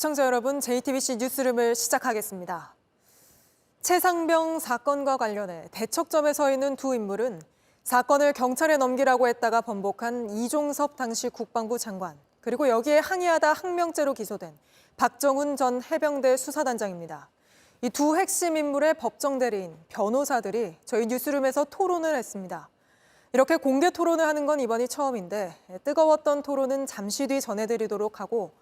시청자 여러분, JTBC 뉴스룸을 시작하겠습니다. 최상병 사건과 관련해 대척점에 서 있는 두 인물은 사건을 경찰에 넘기라고 했다가 번복한 이종섭 당시 국방부 장관, 그리고 여기에 항의하다 항명죄로 기소된 박정훈 전 해병대 수사단장입니다. 이 두 핵심 인물의 법정 대리인, 변호사들이 저희 뉴스룸에서 토론을 했습니다. 이렇게 공개 토론을 하는 건 이번이 처음인데 뜨거웠던 토론은 잠시 뒤 전해드리도록 하고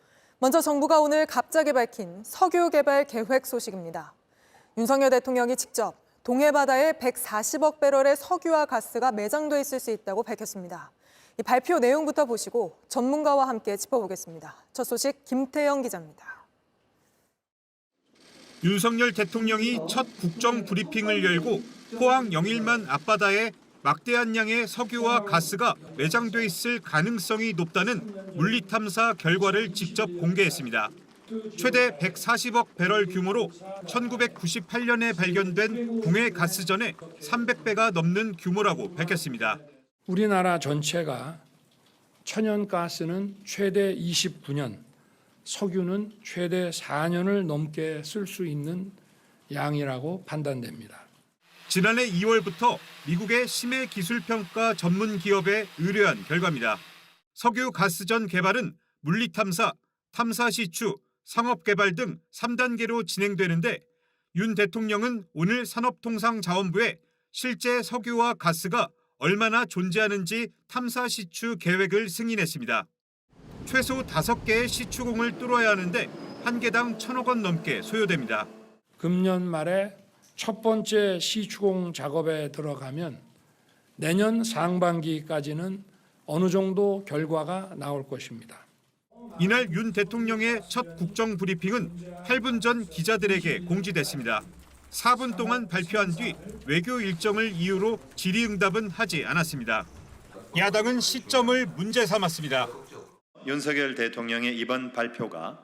먼저 정부가 오늘 갑자기 밝힌 석유 개발 계획 소식입니다. 윤석열 대통령이 직접 동해 바다에 140억 배럴의 석유와 가스가 매장돼 있을 수 있다고 밝혔습니다. 이 발표 내용부터 보시고 전문가와 함께 짚어보겠습니다. 첫 소식 김태영 기자입니다. 윤석열 대통령이 첫 국정 브리핑을 열고 포항 영일만 앞바다에 막대한 양의 석유와 가스가 매장돼 있을 가능성이 높다는 물리탐사 결과를 직접 공개했습니다. 최대 140억 배럴 규모로 1998년에 발견된 동해 가스전의 300배가 넘는 규모라고 밝혔습니다. 우리나라 전체가 천연가스는 최대 29년, 석유는 최대 4년을 넘게 쓸 수 있는 양이라고 판단됩니다. 지난해 2월부터 미국의 심해기술평가 전문 기업에 의뢰한 결과입니다. 석유 가스전 개발은 물리탐사, 탐사시추, 상업개발 등 3단계로 진행되는데 윤 대통령은 오늘 산업통상자원부에 실제 석유와 가스가 얼마나 존재하는지 탐사시추 계획을 승인했습니다. 최소 5개의 시추공을 뚫어야 하는데 한 개당 1,000억 원 넘게 소요됩니다. 금년 말에 첫 번째 시추공 작업에 들어가면 내년 상반기까지는 어느 정도 결과가 나올 것입니다. 이날 윤 대통령의 첫 국정 브리핑은 8분 전 기자들에게 공지됐습니다. 4분 동안 발표한 뒤 외교 일정을 이유로 질의응답은 하지 않았습니다. 야당은 시점을 문제 삼았습니다. 윤석열 대통령의 이번 발표가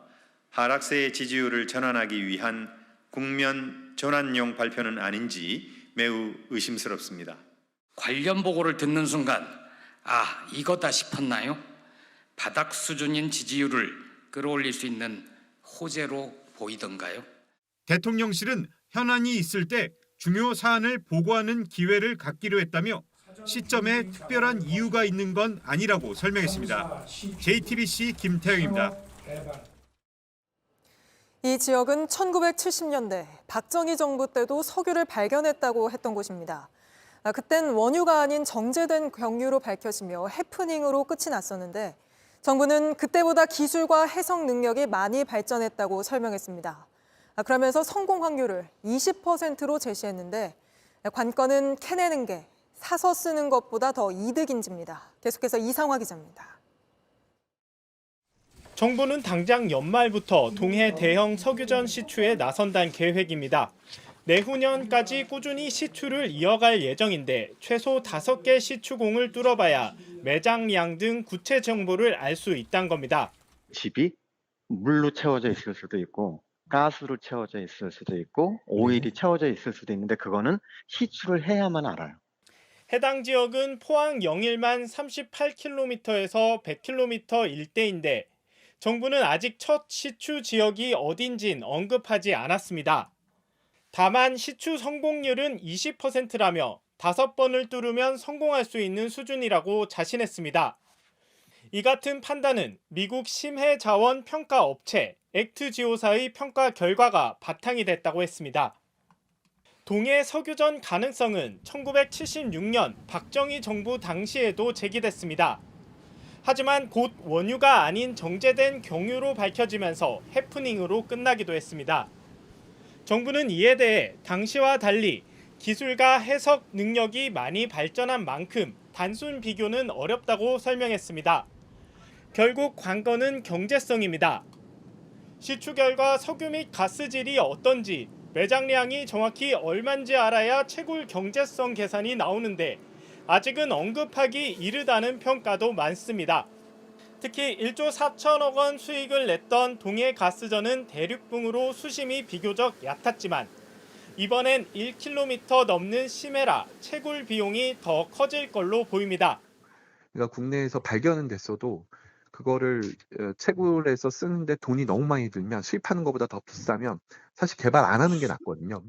하락세의 지지율을 전환하기 위한 국면 전환용 발표는 아닌지 매우 의심스럽습니다. 관련 보고를 듣는 순간 이거다 싶었나요? 바닥 수준인 지지율을 끌어올릴 수 있는 호재로 보이던가요? 대통령실은 현안이 있을 때 중요 사안을 보고하는 기회를 갖기로 했다며 시점에 특별한 이유가 있는 건 아니라고 설명했습니다. JTBC 김태영입니다. 이 지역은 1970년대 박정희 정부 때도 석유를 발견했다고 했던 곳입니다. 그땐 원유가 아닌 정제된 경유로 밝혀지며 해프닝으로 끝이 났었는데 정부는 그때보다 기술과 해석 능력이 많이 발전했다고 설명했습니다. 그러면서 성공 확률을 20%로 제시했는데 관건은 캐내는 게 사서 쓰는 것보다 더 이득인지입니다. 계속해서 이상화 기자입니다. 정부는 당장 연말부터 동해 대형 석유전 시추에 나선다는 계획입니다. 내후년까지 꾸준히 시추를 이어갈 예정인데 최소 5개 시추공을 뚫어봐야 매장량 등 구체 정보를 알 수 있다는 겁니다. 집이 물로 채워져 있을 수도 있고 가스로 채워져 있을 수도 있고 오일이 채워져 있을 수도 있는데 그거는 시추를 해야만 알아요. 해당 지역은 포항 영일만 38km에서 100km 일대인데 정부는 아직 첫 시추 지역이 어딘진 언급하지 않았습니다. 다만 시추 성공률은 20%라며 5번을 뚫으면 성공할 수 있는 수준이라고 자신했습니다. 이 같은 판단은 미국 심해자원 평가 업체 액트지오사의 평가 결과가 바탕이 됐다고 했습니다. 동해 석유전 가능성은 1976년 박정희 정부 당시에도 제기됐습니다. 하지만 곧 원유가 아닌 정제된 경유로 밝혀지면서 해프닝으로 끝나기도 했습니다. 정부는 이에 대해 당시와 달리 기술과 해석 능력이 많이 발전한 만큼 단순 비교는 어렵다고 설명했습니다. 결국 관건은 경제성입니다. 시추 결과 석유 및 가스질이 어떤지, 매장량이 정확히 얼마인지 알아야 채굴 경제성 계산이 나오는데 아직은 언급하기 이르다는 평가도 많습니다. 특히 1조 4천억 원 수익을 냈던 동해 가스전은 대륙붕으로 수심이 비교적 얕았지만 이번엔 1km 넘는 심해라 채굴 비용이 더 커질 걸로 보입니다. 그러니까 국내에서 발견은 됐어도 그거를 채굴해서 쓰는데 돈이 너무 많이 들면 수입하는 것보다 더 비싸면 사실 개발 안 하는 게 낫거든요.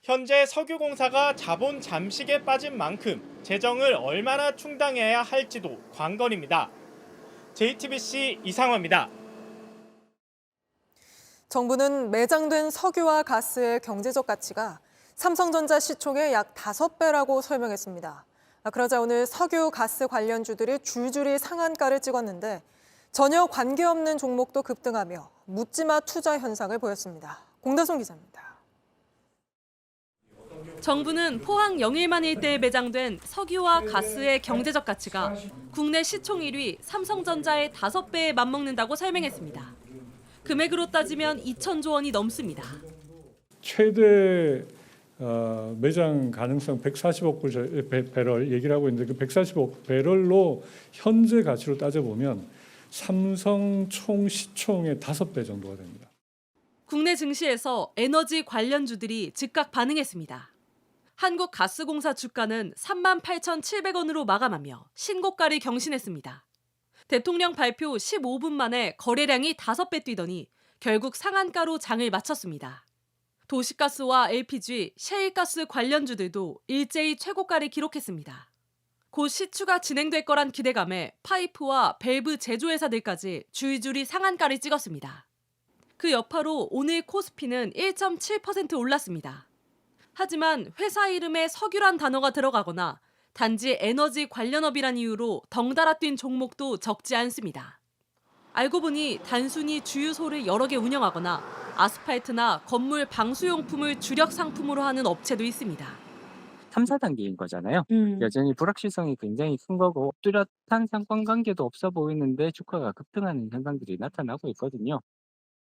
현재 석유공사가 자본 잠식에 빠진 만큼 재정을 얼마나 충당해야 할지도 관건입니다. JTBC 이상화입니다. 정부는 매장된 석유와 가스의 경제적 가치가 삼성전자 시총의 약 5배라고 설명했습니다. 그러자 오늘 석유, 가스 관련주들이 줄줄이 상한가를 찍었는데 전혀 관계없는 종목도 급등하며 묻지마 투자 현상을 보였습니다. 공다송 기자입니다. 정부는 포항 영일만 일대에 매장된 석유와 가스의 경제적 가치가 국내 시총 1위 삼성전자의 5배에 맞먹는다고 설명했습니다. 금액으로 따지면 2천조 원이 넘습니다. 최대 매장 가능성 140억 배럴 얘기를 하고 있는데 그 140억 배럴로 현재 가치로 따져보면 삼성 총 시총의 5배 정도가 됩니다. 국내 증시에서 에너지 관련주들이 즉각 반응했습니다. 한국가스공사 주가는 38,700원으로 마감하며 신고가를 경신했습니다. 대통령 발표 15분 만에 거래량이 5배 뛰더니 결국 상한가로 장을 마쳤습니다. 도시가스와 LPG, 셰일가스 관련주들도 일제히 최고가를 기록했습니다. 곧 시추가 진행될 거란 기대감에 파이프와 밸브 제조회사들까지 줄줄이 상한가를 찍었습니다. 그 여파로 오늘 코스피는 1.7% 올랐습니다. 하지만 회사 이름에 석유란 단어가 들어가거나 단지 에너지 관련업이란 이유로 덩달아 뛴 종목도 적지 않습니다. 알고 보니 단순히 주유소를 여러 개 운영하거나 아스팔트나 건물 방수용품을 주력 상품으로 하는 업체도 있습니다. 탐사 단계인 거잖아요. 여전히 불확실성이 굉장히 큰 거고 뚜렷한 상관관계도 없어 보이는데 주가가 급등하는 현상들이 나타나고 있거든요.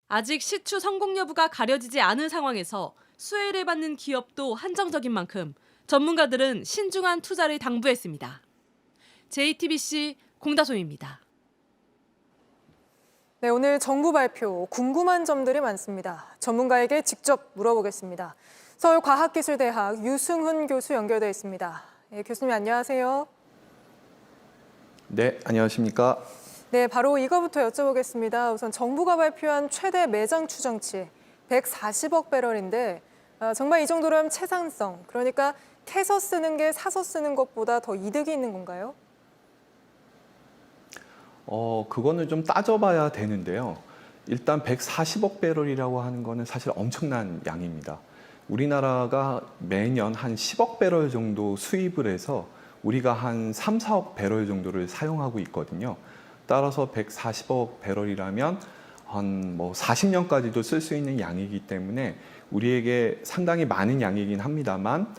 아직 시추 성공 여부가 가려지지 않은 상황에서 수혜를 받는 기업도 한정적인 만큼 전문가들은 신중한 투자를 당부했습니다. JTBC 공다솜입니다. 네, 오늘 정부 발표 궁금한 점들이 많습니다. 전문가에게 직접 물어보겠습니다. 서울과학기술대학 유승훈 교수 연결돼 있습니다. 네, 교수님 안녕하세요. 네, 안녕하십니까? 네, 바로 이거부터 여쭤보겠습니다. 우선 정부가 발표한 최대 매장 추정치 140억 배럴인데 정말 이 정도라면 채산성, 그러니까 캐서 쓰는 게 사서 쓰는 것보다 더 이득이 있는 건가요? 그거는 좀 따져봐야 되는데요. 일단 140억 배럴이라고 하는 거는 사실 엄청난 양입니다. 우리나라가 매년 한 10억 배럴 정도 수입을 해서 우리가 한 3, 4억 배럴 정도를 사용하고 있거든요. 따라서 140억 배럴이라면 한 40년까지도 쓸 수 있는 양이기 때문에 우리에게 상당히 많은 양이긴 합니다만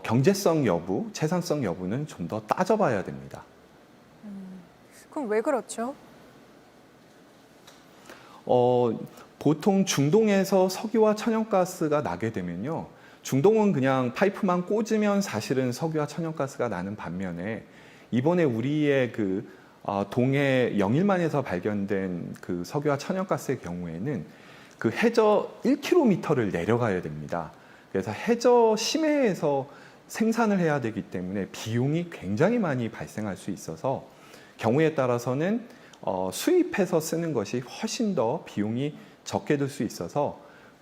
경제성 여부, 채산성 여부는 좀 더 따져봐야 됩니다. 그럼 왜 그렇죠? 보통 중동에서 석유와 천연가스가 나게 되면요. 중동은 그냥 파이프만 꽂으면 사실은 석유와 천연가스가 나는 반면에 이번에 우리의 동해 영일만에서 발견된 그 석유와 천연가스의 경우에는 그 해저 1km를 내려가야 됩니다. 그래서 해저 심해에서 생산을 해야 되기 때문에 비용이 굉장히 많이 발생할 수 있어서 경우에 따라서는 수입해서 쓰는 것이 훨씬 더 비용이 적게 들 수 있어서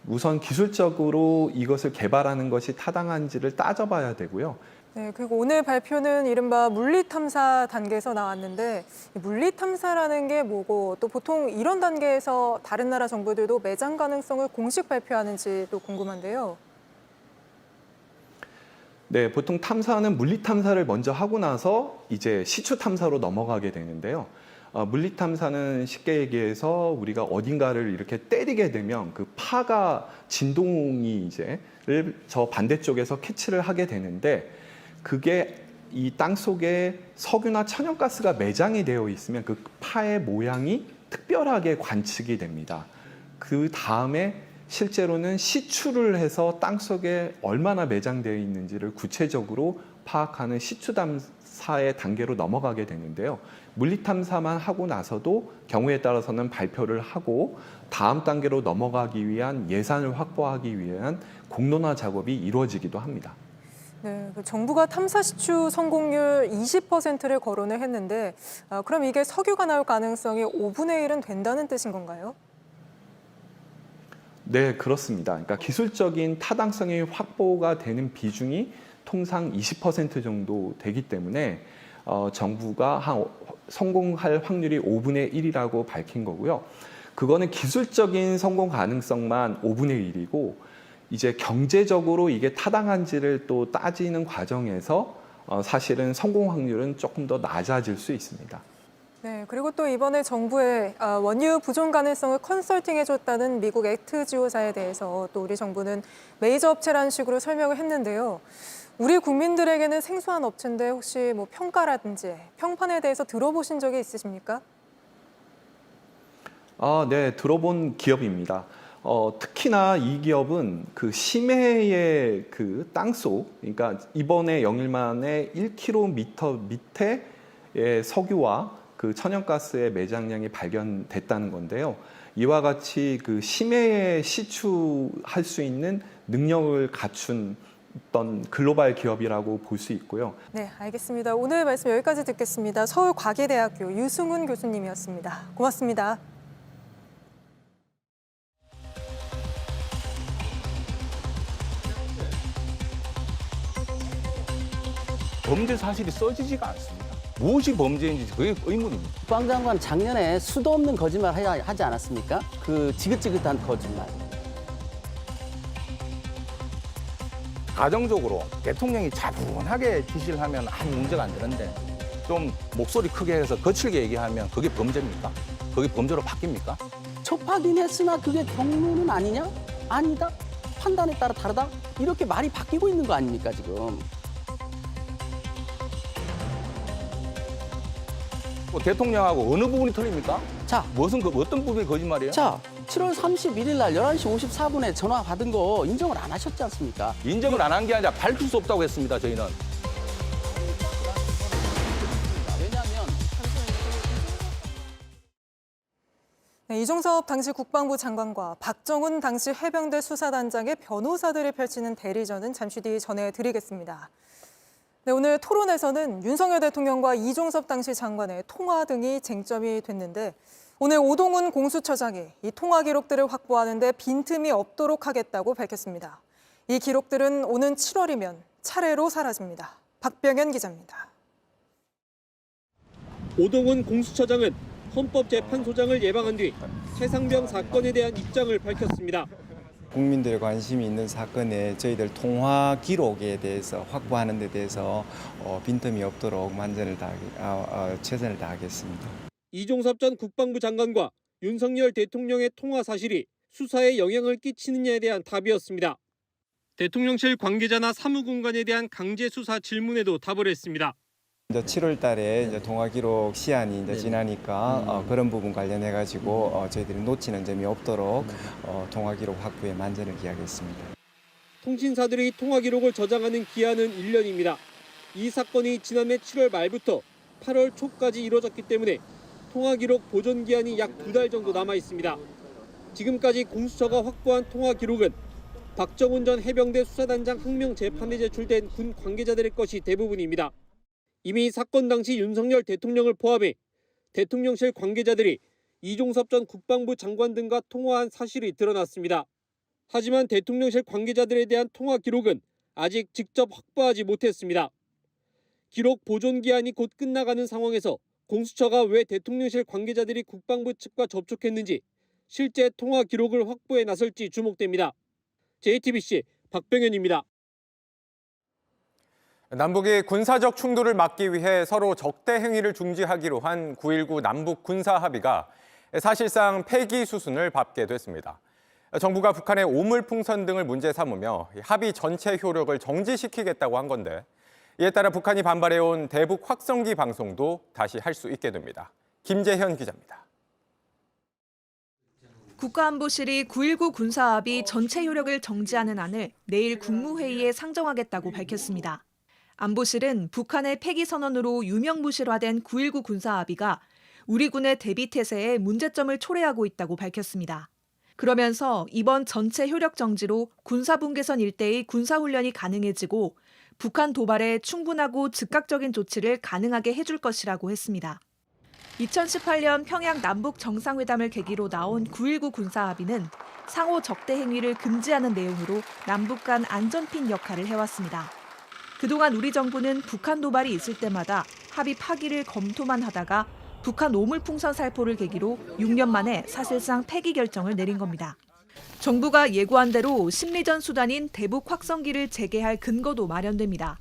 우선 기술적으로 이것을 개발하는 것이 타당한지를 따져봐야 되고요. 네, 그리고 오늘 발표는 이른바 물리탐사 단계에서 나왔는데 물리탐사라는 게 뭐고 또 보통 이런 단계에서 다른 나라 정부들도 매장 가능성을 공식 발표하는지도 궁금한데요. 네, 보통 탐사는 물리탐사를 먼저 하고 나서 이제 시추탐사로 넘어가게 되는데요. 물리탐사는 쉽게 얘기해서 우리가 어딘가를 이렇게 때리게 되면 그 파가 진동이 저 반대쪽에서 캐치를 하게 되는데 그게 이 땅 속에 석유나 천연가스가 매장이 되어 있으면 그 파의 모양이 특별하게 관측이 됩니다. 그 다음에 실제로는 시추를 해서 땅 속에 얼마나 매장되어 있는지를 구체적으로 파악하는 시추탐사의 단계로 넘어가게 되는데요. 물리탐사만 하고 나서도 경우에 따라서는 발표를 하고 다음 단계로 넘어가기 위한 예산을 확보하기 위한 공론화 작업이 이루어지기도 합니다. 네, 그 정부가 탐사 시추 성공률 20%를 거론을 했는데 그럼 이게 석유가 나올 가능성이 5분의 1은 된다는 뜻인 건가요? 네, 그렇습니다. 그러니까 기술적인 타당성이 확보가 되는 비중이 통상 20% 정도 되기 때문에 정부가 성공할 확률이 5분의 1이라고 밝힌 거고요. 그거는 기술적인 성공 가능성만 5분의 1이고 이제 경제적으로 이게 타당한지를 또 따지는 과정에서 사실은 성공 확률은 조금 더 낮아질 수 있습니다. 네, 그리고 또 이번에 정부의 원유 보존 가능성을 컨설팅해줬다는 미국 액트지오사에 대해서 또 우리 정부는 메이저 업체라는 식으로 설명을 했는데요. 우리 국민들에게는 생소한 업체인데 혹시 뭐 평가라든지 평판에 대해서 들어보신 적이 있으십니까? 네, 들어본 기업입니다. 특히나 이 기업은 그 심해의 그 땅속, 그러니까 이번에 영일만에 1km 밑에 석유와 그 천연가스의 매장량이 발견됐다는 건데요. 이와 같이 그 심해에 시추할 수 있는 능력을 갖춘 어떤 글로벌 기업이라고 볼 수 있고요. 네, 알겠습니다. 오늘 말씀 여기까지 듣겠습니다. 서울과기대학교 유승훈 교수님이었습니다. 고맙습니다. 범죄 사실이 써지지가 않습니다. 무엇이 범죄인지 그게 의문입니다. 국방장관 작년에 수도 없는 거짓말 하지 않았습니까? 그 지긋지긋한 거짓말. 가정적으로 대통령이 차분하게 지시를 하면 아무 문제가 안 되는데 좀 목소리 크게 해서 거칠게 얘기하면 그게 범죄입니까? 그게 범죄로 바뀝니까? 촉파긴 했으나 그게 경로는 아니냐? 아니다. 판단에 따라 다르다. 이렇게 말이 바뀌고 있는 거 아닙니까 지금? 대통령하고 어느 부분이 틀립니까? 자, 어떤 부분이 거짓말이에요? 자, 7월 31일 날 11시 54분에 전화 받은 거 인정을 안 하셨지 않습니까? 인정을 안 한 게 아니라 밝힐 수 없다고 했습니다. 저희는. 왜냐하면 네, 이종섭 당시 국방부 장관과 박정훈 당시 해병대 수사단장의 변호사들이 펼치는 대리전은 잠시 뒤 전해드리겠습니다. 네, 오늘 토론에서는 윤석열 대통령과 이종섭 당시 장관의 통화 등이 쟁점이 됐는데 오늘 오동훈 공수처장이 이 통화 기록들을 확보하는 데 빈틈이 없도록 하겠다고 밝혔습니다. 이 기록들은 오는 7월이면 차례로 사라집니다. 박병현 기자입니다. 오동훈 공수처장은 헌법재판소장을 예방한 뒤 최상병 사건에 대한 입장을 밝혔습니다. 국민들의 관심이 있는 사건에 저희들 통화 기록에 대해서 확보하는 데 대해서 빈틈이 없도록 최선을 다하겠습니다. 이종섭 전 국방부 장관과 윤석열 대통령의 통화 사실이 수사에 영향을 끼치느냐에 대한 답이었습니다. 대통령실 관계자나 사무공간에 대한 강제 수사 질문에도 답을 했습니다. 이제 7월 달에 이제 통화 기록 시한이 이제 지나니까 그런 부분 관련해 가지고 저희들이 놓치는 점이 없도록 통화 기록 확보에 만전을 기하겠습니다. 통신사들이 통화 기록을 저장하는 기한은 1년입니다. 이 사건이 지난해 7월 말부터 8월 초까지 이뤄졌기 때문에 통화 기록 보존 기한이 약 2달 정도 남아 있습니다. 지금까지 공수처가 확보한 통화 기록은 박정훈 전 해병대 수사단장 항명 재판에 제출된 군 관계자들의 것이 대부분입니다. 이미 사건 당시 윤석열 대통령을 포함해 대통령실 관계자들이 이종섭 전 국방부 장관 등과 통화한 사실이 드러났습니다. 하지만 대통령실 관계자들에 대한 통화 기록은 아직 직접 확보하지 못했습니다. 기록 보존 기한이 곧 끝나가는 상황에서 공수처가 왜 대통령실 관계자들이 국방부 측과 접촉했는지 실제 통화 기록을 확보해 나설지 주목됩니다. JTBC 박병현입니다. 남북이 군사적 충돌을 막기 위해 서로 적대 행위를 중지하기로 한 9.19 남북 군사 합의가 사실상 폐기 수순을 밟게 됐습니다. 정부가 북한의 오물풍선 등을 문제 삼으며 합의 전체 효력을 정지시키겠다고 한 건데 이에 따라 북한이 반발해온 대북 확성기 방송도 다시 할 수 있게 됩니다. 김재현 기자입니다. 국가안보실이 9.19 군사합의 전체 효력을 정지하는 안을 내일 국무회의에 상정하겠다고 밝혔습니다. 안보실은 북한의 폐기 선언으로 유명무실화된 9.19 군사합의가 우리 군의 대비 태세에 문제점을 초래하고 있다고 밝혔습니다. 그러면서 이번 전체 효력 정지로 군사분계선 일대의 군사훈련이 가능해지고 북한 도발에 충분하고 즉각적인 조치를 가능하게 해줄 것이라고 했습니다. 2018년 평양 남북 정상회담을 계기로 나온 9.19 군사합의는 상호 적대 행위를 금지하는 내용으로 남북 간 안전핀 역할을 해왔습니다. 그동안 우리 정부는 북한 도발이 있을 때마다 합의 파기를 검토만 하다가 북한 오물풍선 살포를 계기로 6년 만에 사실상 폐기 결정을 내린 겁니다. 정부가 예고한 대로 심리전 수단인 대북 확성기를 재개할 근거도 마련됩니다.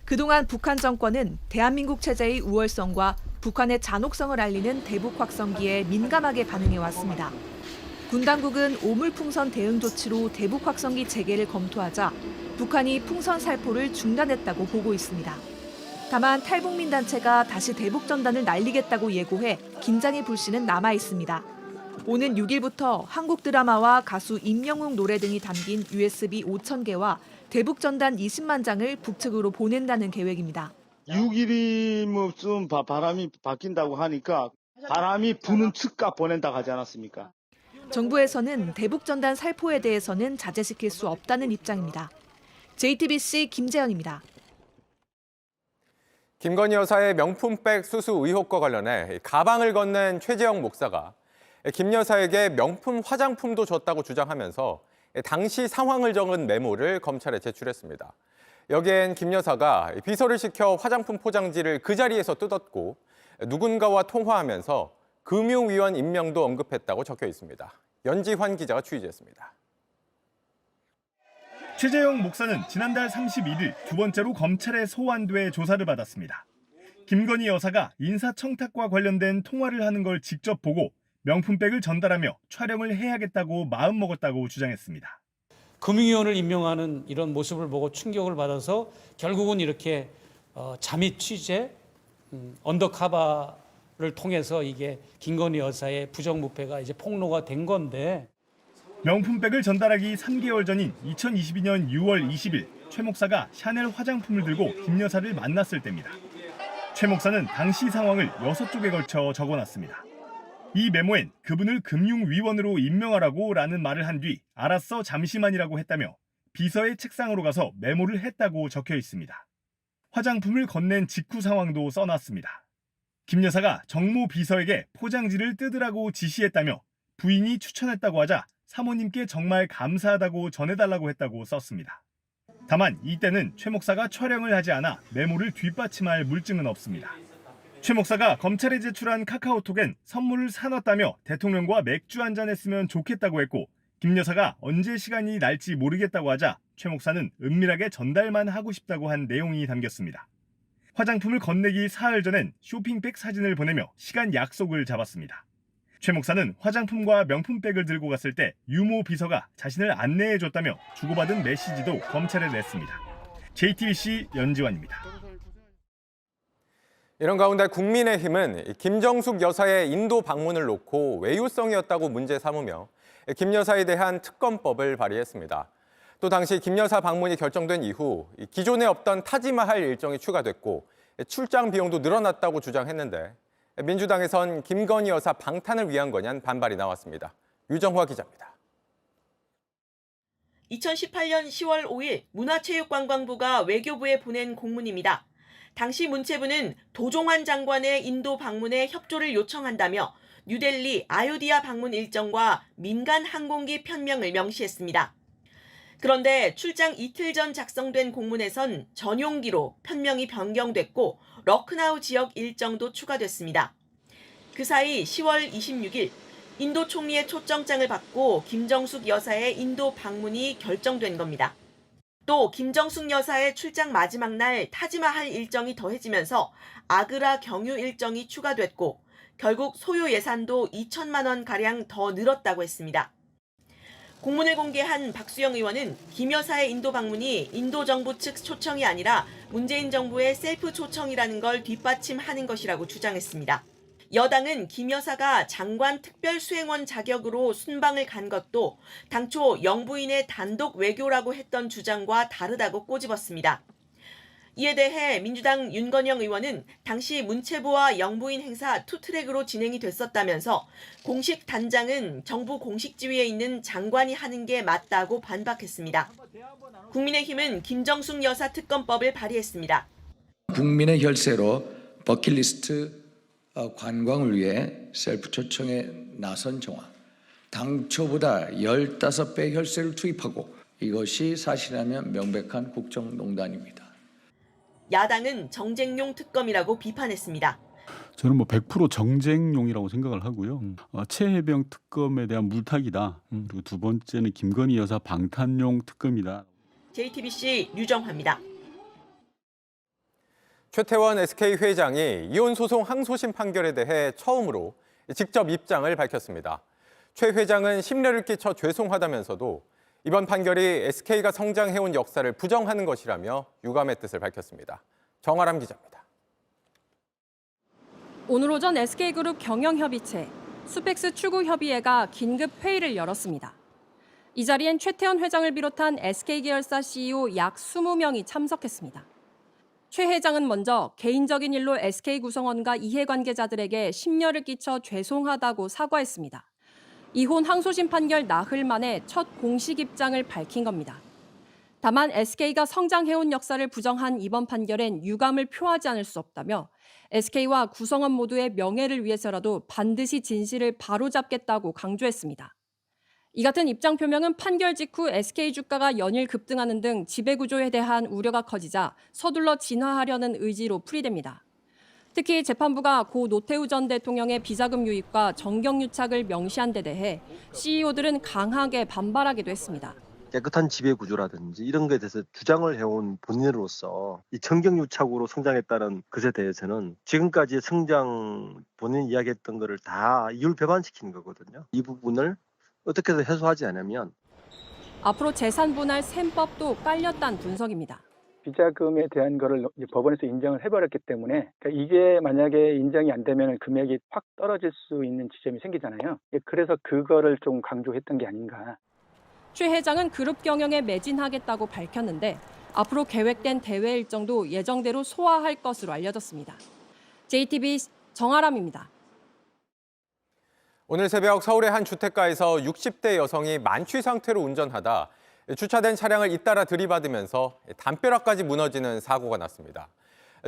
그동안 북한 정권은 대한민국 체제의 우월성과 북한의 잔혹성을 알리는 대북 확성기에 민감하게 반응해왔습니다. 군 당국은 오물풍선 대응 조치로 대북 확성기 재개를 검토하자 북한이 풍선 살포를 중단했다고 보고 있습니다. 다만 탈북민 단체가 다시 대북 전단을 날리겠다고 예고해 긴장의 불씨는 남아 있습니다. 오는 6일부터 한국 드라마와 가수 임영웅 노래 등이 담긴 USB 5,000개와 대북 전단 20만 장을 북측으로 보낸다는 계획입니다. 6일이면 좀 바람이 바뀐다고 하니까 바람이 부는 측가 보낸다고 하지 않았습니까? 정부에서는 대북 전단 살포에 대해서는 자제시킬 수 없다는 입장입니다. JTBC 김재현입니다. 김건희 여사의 명품백 수수 의혹과 관련해 가방을 건넨 최재형 목사가 김 여사에게 명품 화장품도 줬다고 주장하면서 당시 상황을 적은 메모를 검찰에 제출했습니다. 여기엔 김 여사가 비서를 시켜 화장품 포장지를 그 자리에서 뜯었고 누군가와 통화하면서 금융위원 임명도 언급했다고 적혀 있습니다. 연지환 기자가 취재했습니다. 최재형 목사는 지난달 31일 두 번째로 검찰에 소환돼 조사를 받았습니다. 김건희 여사가 인사청탁과 관련된 통화를 하는 걸 직접 보고 명품백을 전달하며 촬영을 해야겠다고 마음먹었다고 주장했습니다. 금융위원을 임명하는 이런 모습을 보고 충격을 받아서 결국은 이렇게 잠입 취재, 언더커버를 통해서 이게 김건희 여사의 부정부패가 이제 폭로가 된 건데. 명품백을 전달하기 3개월 전인 2022년 6월 20일 최 목사가 샤넬 화장품을 들고 김 여사를 만났을 때입니다. 최 목사는 당시 상황을 6쪽에 걸쳐 적어놨습니다. 이 메모엔 그분을 금융위원으로 임명하라고 라는 말을 한 뒤 알았어 잠시만이라고 했다며 비서의 책상으로 가서 메모를 했다고 적혀 있습니다. 화장품을 건넨 직후 상황도 써놨습니다. 김 여사가 정모 비서에게 포장지를 뜯으라고 지시했다며 부인이 추천했다고 하자 사모님께 정말 감사하다고 전해달라고 했다고 썼습니다. 다만 이때는 최 목사가 촬영을 하지 않아 메모를 뒷받침할 물증은 없습니다. 최 목사가 검찰에 제출한 카카오톡엔 선물을 사놨다며 대통령과 맥주 한잔 했으면 좋겠다고 했고 김 여사가 언제 시간이 날지 모르겠다고 하자 최 목사는 은밀하게 전달만 하고 싶다고 한 내용이 담겼습니다. 화장품을 건네기 사흘 전엔 쇼핑백 사진을 보내며 시간 약속을 잡았습니다. 최 목사는 화장품과 명품백을 들고 갔을 때 유모 비서가 자신을 안내해줬다며 주고받은 메시지도 검찰에 냈습니다. JTBC 연지환입니다. 이런 가운데 국민의힘은 김정숙 여사의 인도 방문을 놓고 외유성이었다고 문제 삼으며 김 여사에 대한 특검법을 발의했습니다. 또 당시 김 여사 방문이 결정된 이후 기존에 없던 타지마할 일정이 추가됐고 출장 비용도 늘어났다고 주장했는데 민주당에선 김건희 여사 방탄을 위한 거냐는 반발이 나왔습니다. 유정화 기자입니다. 2018년 10월 5일 문화체육관광부가 외교부에 보낸 공문입니다. 당시 문체부는 도종환 장관의 인도 방문에 협조를 요청한다며 뉴델리 아유디아 방문 일정과 민간 항공기 편명을 명시했습니다. 그런데 출장 이틀 전 작성된 공문에선 전용기로 편명이 변경됐고 러크나우 지역 일정도 추가됐습니다. 그 사이 10월 26일 인도 총리의 초청장을 받고 김정숙 여사의 인도 방문이 결정된 겁니다. 또 김정숙 여사의 출장 마지막 날 타지마할 일정이 더해지면서 아그라 경유 일정이 추가됐고 결국 소요 예산도 2천만 원가량 더 늘었다고 했습니다. 공문을 공개한 박수영 의원은 김 여사의 인도 방문이 인도 정부 측 초청이 아니라 문재인 정부의 셀프 초청이라는 걸 뒷받침하는 것이라고 주장했습니다. 여당은 김 여사가 장관 특별수행원 자격으로 순방을 간 것도 당초 영부인의 단독 외교라고 했던 주장과 다르다고 꼬집었습니다. 이에 대해 민주당 윤건영 의원은 당시 문체부와 영부인 행사 투트랙으로 진행이 됐었다면서 공식 단장은 정부 공식 지위에 있는 장관이 하는 게 맞다고 반박했습니다. 국민의힘은 김정숙 여사 특검법을 발의했습니다. 국민의 혈세로 버킷리스트 관광을 위해 셀프 초청에 나선 정황, 당초보다 15배 혈세를 투입하고 이것이 사실이라면 명백한 국정농단입니다. 야당은 정쟁용 특검이라고 비판했습니다. 저는 100% 정쟁용이라고 생각을 하고요. 최혜병 특검에 대한 물타기다. 그리고 두 번째는 김건희 여사 방탄용 특검이다. JTBC 류정화입니다. 최태원 SK 회장이 이혼 소송 항소심 판결에 대해 처음으로 직접 입장을 밝혔습니다. 최 회장은 심려를 끼쳐 죄송하다면서도 이번 판결이 SK가 성장해온 역사를 부정하는 것이라며 유감의 뜻을 밝혔습니다. 정아람 기자입니다. 오늘 오전 SK그룹 경영협의체, 수펙스 추구협의회가 긴급 회의를 열었습니다. 이 자리엔 최태원 회장을 비롯한 SK계열사 CEO 약 20명이 참석했습니다. 최 회장은 먼저 개인적인 일로 SK 구성원과 이해관계자들에게 심려를 끼쳐 죄송하다고 사과했습니다. 이혼 항소심 판결 나흘 만에 첫 공식 입장을 밝힌 겁니다. 다만 SK가 성장해온 역사를 부정한 이번 판결엔 유감을 표하지 않을 수 없다며 SK와 구성원 모두의 명예를 위해서라도 반드시 진실을 바로잡겠다고 강조했습니다. 이 같은 입장 표명은 판결 직후 SK 주가가 연일 급등하는 등 지배구조에 대한 우려가 커지자 서둘러 진화하려는 의지로 풀이됩니다. 특히 재판부가 고 노태우 전 대통령의 비자금 유입과 정경유착을 명시한 데 대해 CEO들은 강하게 반발하기도 했습니다. 깨끗한 지배 구조라든지 이런 것에 대해서 주장을 해온 본인으로서 이 정경유착으로 성장했다는 것에 대해서는 지금까지의 성장 본인이 이야기했던 것을 다 이율배반시키는 거거든요. 이 부분을 어떻게 해서 해소하지 않으면 앞으로 재산 분할 셈법도 깔렸다는 분석입니다. 비자금에 대한 거를 법원에서 인정을 해버렸기 때문에 이게 만약에 인정이 안 되면 금액이 확 떨어질 수 있는 지점이 생기잖아요. 그래서 그거를 좀 강조했던 게 아닌가. 최 회장은 그룹 경영에 매진하겠다고 밝혔는데 앞으로 계획된 대회 일정도 예정대로 소화할 것으로 알려졌습니다. JTBC 정아람입니다. 오늘 새벽 서울의 한 주택가에서 60대 여성이 만취 상태로 운전하다 주차된 차량을 잇따라 들이받으면서 담벼락까지 무너지는 사고가 났습니다.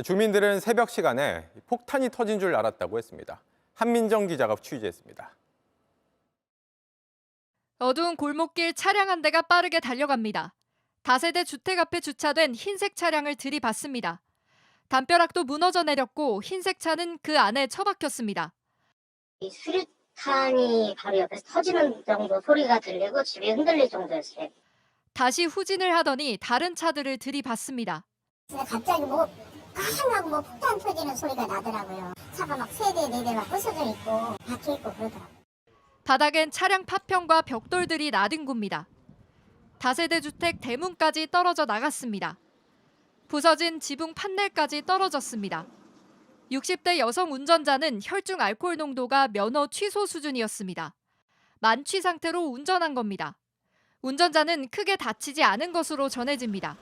주민들은 새벽 시간에 폭탄이 터진 줄 알았다고 했습니다. 한민정 기자가 취재했습니다. 어두운 골목길 차량 한 대가 빠르게 달려갑니다. 다세대 주택 앞에 주차된 흰색 차량을 들이받습니다. 담벼락도 무너져 내렸고 흰색 차는 그 안에 처박혔습니다. 이 수류탄이 바로 옆에서 터지는 정도 소리가 들리고 집이 흔들릴 정도였어요. 다시 후진을 하더니 다른 차들을 들이받습니다. 갑자기 뭐 깡하고 폭탄 터지는 소리가 나더라고요. 차가 막 3대, 4대 막 부서져 있고 박혀 있고 그러더라고요. 바닥엔 차량 파편과 벽돌들이 나뒹굽니다. 다세대 주택 대문까지 떨어져 나갔습니다. 부서진 지붕 판넬까지 떨어졌습니다. 60대 여성 운전자는 혈중 알코올 농도가 면허 취소 수준이었습니다. 만취 상태로 운전한 겁니다. 운전자는 크게 다치지 않은 것으로 전해집니다.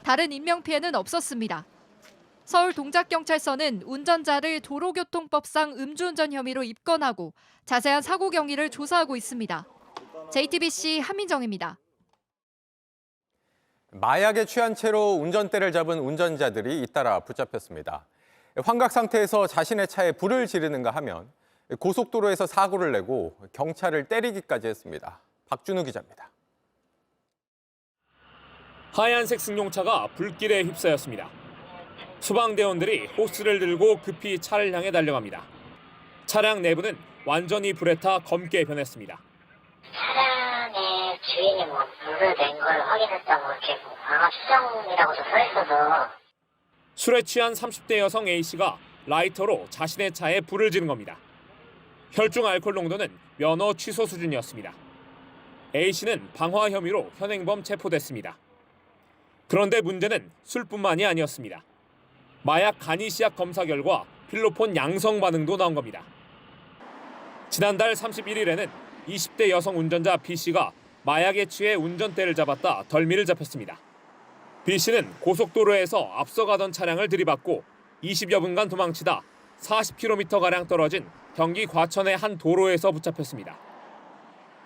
다른 인명피해는 없었습니다. 서울 동작경찰서는 운전자를 도로교통법상 음주운전 혐의로 입건하고 자세한 사고 경위를 조사하고 있습니다. JTBC 한민정입니다. 마약에 취한 채로 운전대를 잡은 운전자들이 잇따라 붙잡혔습니다. 환각 상태에서 자신의 차에 불을 지르는가 하면 고속도로에서 사고를 내고 경찰을 때리기까지 했습니다. 박준우 기자입니다. 하얀색 승용차가 불길에 휩싸였습니다. 소방대원들이 호스를 들고 급히 차를 향해 달려갑니다. 차량 내부는 완전히 불에 타 검게 변했습니다. 차량의 주인이 불을 낸 걸 확인했다고 이렇게 방화 추정이라고도 써 있어서 술에 취한 30대 여성 A씨가 라이터로 자신의 차에 불을 지른 겁니다. 혈중 알코올 농도는 면허 취소 수준이었습니다. A씨는 방화 혐의로 현행범 체포됐습니다. 그런데 문제는 술뿐만이 아니었습니다. 마약 간이시약 검사 결과 필로폰 양성 반응도 나온 겁니다. 지난달 31일에는 20대 여성 운전자 B씨가 마약에 취해 운전대를 잡았다 덜미를 잡혔습니다. B 씨는 고속도로에서 앞서가던 차량을 들이받고 20여 분간 도망치다 40km가량 떨어진 경기 과천의 한 도로에서 붙잡혔습니다.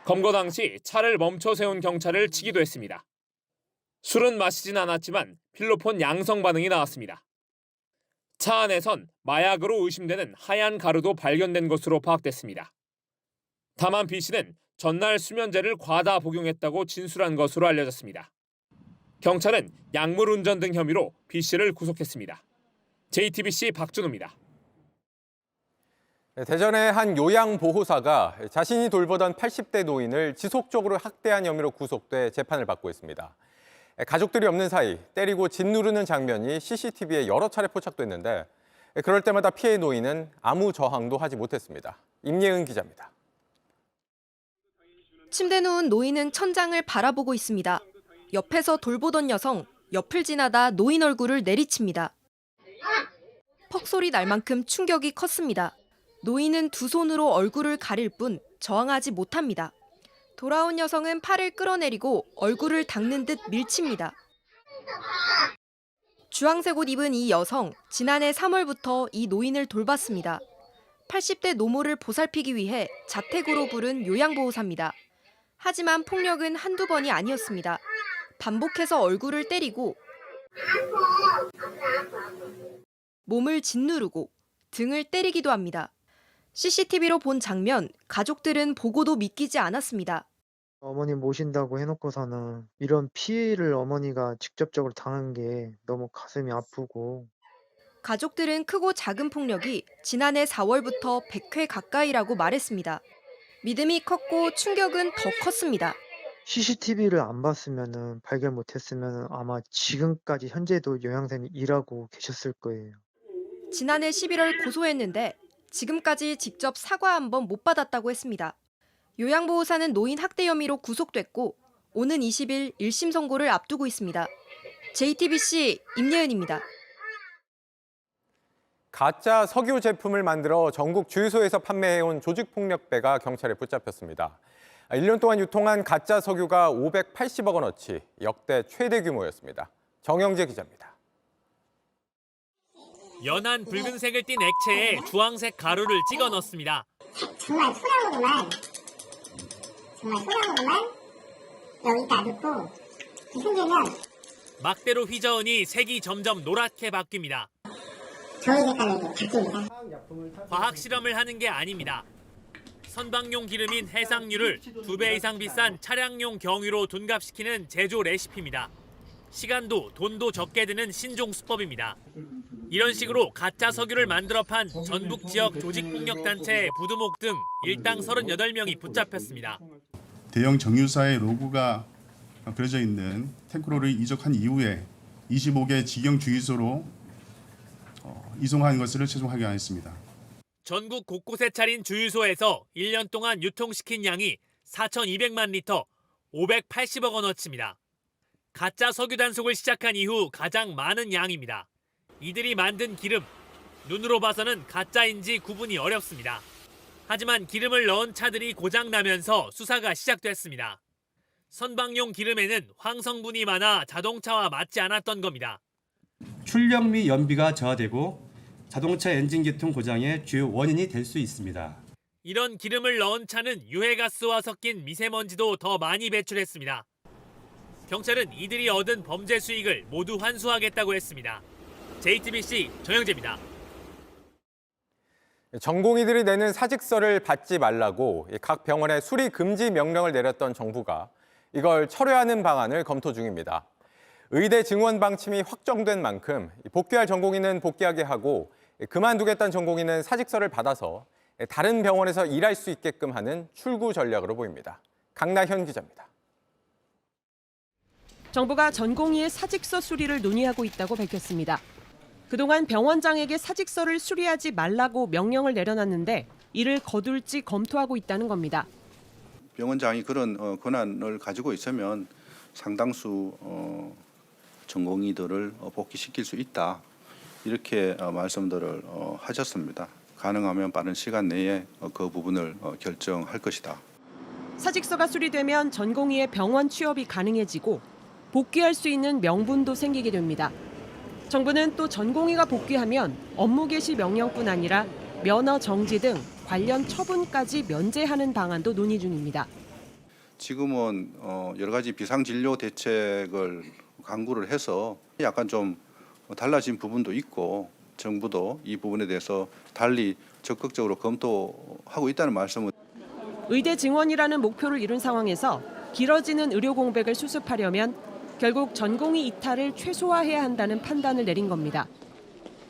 검거 당시 차를 멈춰 세운 경찰을 치기도 했습니다. 술은 마시진 않았지만 필로폰 양성 반응이 나왔습니다. 차 안에선 마약으로 의심되는 하얀 가루도 발견된 것으로 파악됐습니다. 다만 B 씨는 전날 수면제를 과다 복용했다고 진술한 것으로 알려졌습니다. 경찰은 약물 운전 등 혐의로 B 씨를 구속했습니다. JTBC 박준호입니다. 대전의 한 요양보호사가 자신이 돌보던 80대 노인을 지속적으로 학대한 혐의로 구속돼 재판을 받고 있습니다. 가족들이 없는 사이 때리고 짓누르는 장면이 CCTV에 여러 차례 포착됐는데 그럴 때마다 피해 노인은 아무 저항도 하지 못했습니다. 임예은 기자입니다. 침대 누운 노인은 천장을 바라보고 있습니다. 옆에서 돌보던 여성, 옆을 지나다 노인 얼굴을 내리칩니다. 퍽소리 날 만큼 충격이 컸습니다. 노인은 두 손으로 얼굴을 가릴 뿐 저항하지 못합니다. 돌아온 여성은 팔을 끌어내리고 얼굴을 닦는 듯 밀칩니다. 주황색 옷 입은 이 여성, 지난해 3월부터 이 노인을 돌봤습니다. 80대 노모를 보살피기 위해 자택으로 부른 요양보호사입니다. 하지만 폭력은 한두 번이 아니었습니다. 반복해서 얼굴을 때리고 몸을 짓누르고 등을 때리기도 합니다. CCTV로 본 장면, 가족들은 보고도 믿기지 않았습니다. 어머니 모신다고 해놓고서는 이런 피해를 어머니가 직접적으로 당한 게 너무 가슴이 아프고. 가족들은 크고 작은 폭력이 지난해 4월부터 100회 가까이라고 말했습니다. 믿음이 컸고 충격은 더 컸습니다. CCTV를 안 봤으면은 발견 못했으면은 아마 지금까지 현재도 요양생이 일하고 계셨을 거예요. 지난해 11월 고소했는데 지금까지 직접 사과 한 번 못 받았다고 했습니다. 요양보호사는 노인 학대 혐의로 구속됐고 오는 20일 1심 선고를 앞두고 있습니다. JTBC 임예은입니다. 가짜 석유 제품을 만들어 전국 주유소에서 판매해온 조직폭력배가 경찰에 붙잡혔습니다. 1년 동안 유통한 가짜 석유가 580억 원어치, 역대 최대 규모였습니다. 정영재 기자입니다. 연한 붉은색을 띤 액체에 주황색 가루를 찍어 넣습니다. 정말 소량으로만 여기다 넣고 흔들면 막대로 휘저으니 색이 점점 노랗게 바뀝니다. 저희 색깔로 바뀝니다. 과학 실험을 하는 게 아닙니다. 선박용 기름인 해상유를 2배 이상 비싼 차량용 경유로 둔갑시키는 제조 레시피입니다. 시간도 돈도 적게 드는 신종 수법입니다. 이런 식으로 가짜 석유를 만들어 판 전북 지역 조직폭력단체 부두목 등 일당 38명이 붙잡혔습니다. 대형 정유사의 로고가 그려져 있는 탱크로를 이적한 이후에 25개 직영 주유소로 이송한 것을 최종 확인했습니다. 전국 곳곳에 차린 주유소에서 1년 동안 유통시킨 양이 4,200만 리터, 580억 원어치입니다. 가짜 석유 단속을 시작한 이후 가장 많은 양입니다. 이들이 만든 기름, 눈으로 봐서는 가짜인지 구분이 어렵습니다. 하지만 기름을 넣은 차들이 고장나면서 수사가 시작됐습니다. 선박용 기름에는 황성분이 많아 자동차와 맞지 않았던 겁니다. 출력 및 연비가 저하되고 자동차 엔진 계통 고장의 주요 원인이 될 수 있습니다. 이런 기름을 넣은 차는 유해가스와 섞인 미세먼지도 더 많이 배출했습니다. 경찰은 이들이 얻은 범죄 수익을 모두 환수하겠다고 했습니다. JTBC 정영재입니다. 전공의들이 내는 사직서를 받지 말라고 각 병원에 수리 금지 명령을 내렸던 정부가 이걸 철회하는 방안을 검토 중입니다. 의대 증원 방침이 확정된 만큼 복귀할 전공의는 복귀하게 하고 그만두겠다는 전공의는 사직서를 받아서 다른 병원에서 일할 수 있게끔 하는 출구 전략으로 보입니다. 강나현 기자입니다. 정부가 전공의의 사직서 수리를 논의하고 있다고 밝혔습니다. 그동안 병원장에게 사직서를 수리하지 말라고 명령을 내려놨는데 이를 거둘지 검토하고 있다는 겁니다. 병원장이 그런 권한을 가지고 있으면 상당수 전공의들을 복귀시킬 수 있다. 이렇게 말씀들을 하셨습니다. 가능하면 빠른 시간 내에 그 부분을 결정할 것이다. 사직서가 수리되면 전공의의 병원 취업이 가능해지고 복귀할 수 있는 명분도 생기게 됩니다. 정부는 또 전공의가 복귀하면 업무 개시 명령뿐 아니라 면허 정지 등 관련 처분까지 면제하는 방안도 논의 중입니다. 지금은 여러 가지 비상진료 대책을 강구를 해서 약간 좀 달라진 부분도 있고 정부도 이 부분에 대해서 달리 적극적으로 검토하고 있다는 말씀을. 의대 증원이라는 목표를 이룬 상황에서 길어지는 의료 공백을 수습하려면 결국 전공의 이탈을 최소화해야 한다는 판단을 내린 겁니다.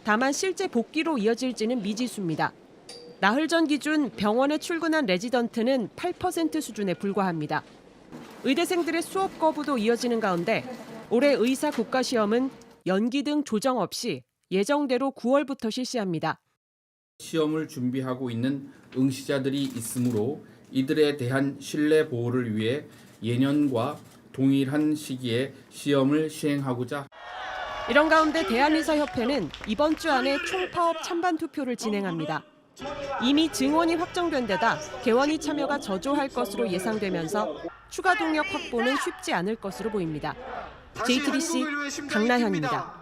다만 실제 복귀로 이어질지는 미지수입니다. 나흘 전 기준 병원에 출근한 레지던트는 8% 수준에 불과합니다. 의대생들의 수업 거부도 이어지는 가운데 올해 의사 국가시험은 연기 등 조정 없이 예정대로 9월부터 실시합니다. 시험을 준비하고 있는 응시자들이 있으므로 이들에 대한 신뢰 보호를 위해 예년과 동일한 시기에 시험을 시행하고자. 이런 가운데 대한의사협회는 이번 주 안에 총파업 찬반 투표를 진행합니다. 이미 증원이 확정된 데다 개원이 참여가 저조할 것으로 예상되면서 추가 동력 확보는 쉽지 않을 것으로 보입니다. JTBC 강나현입니다.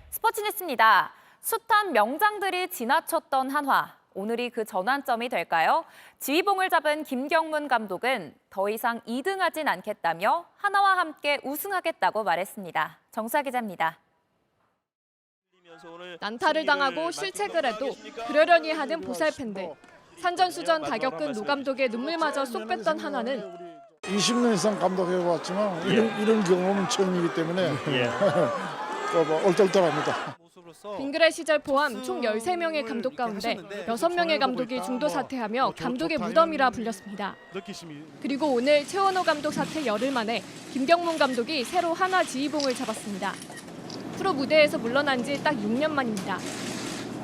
스포츠 뉴스입니다. 숱한 명장들이 지나쳤던 한화. 오늘이 그 전환점이 될까요? 지휘봉을 잡은 김경문 감독은 더 이상 2등하진 않겠다며 하나와 함께 우승하겠다고 말했습니다. 정수아 기자입니다. 난타를 당하고 실책을 해도 그러려니 하는 보살팬들. 산전수전 다 겪은 노 감독의 눈물마저 쏙 뺐던 한화는 20년 이상 감독해왔지만 이런 경험은 처음이기 때문에 얼떨떨합니다. 빙그레 시절 포함 총 13명의 감독 가운데 6명의 감독이 중도 사퇴하며 감독의 무덤이라 불렸습니다. 그리고 오늘 최원호 감독 사퇴 열흘 만에 김경문 감독이 새로 한화 지휘봉을 잡았습니다. 프로 무대에서 물러난 지 딱 6년 만입니다.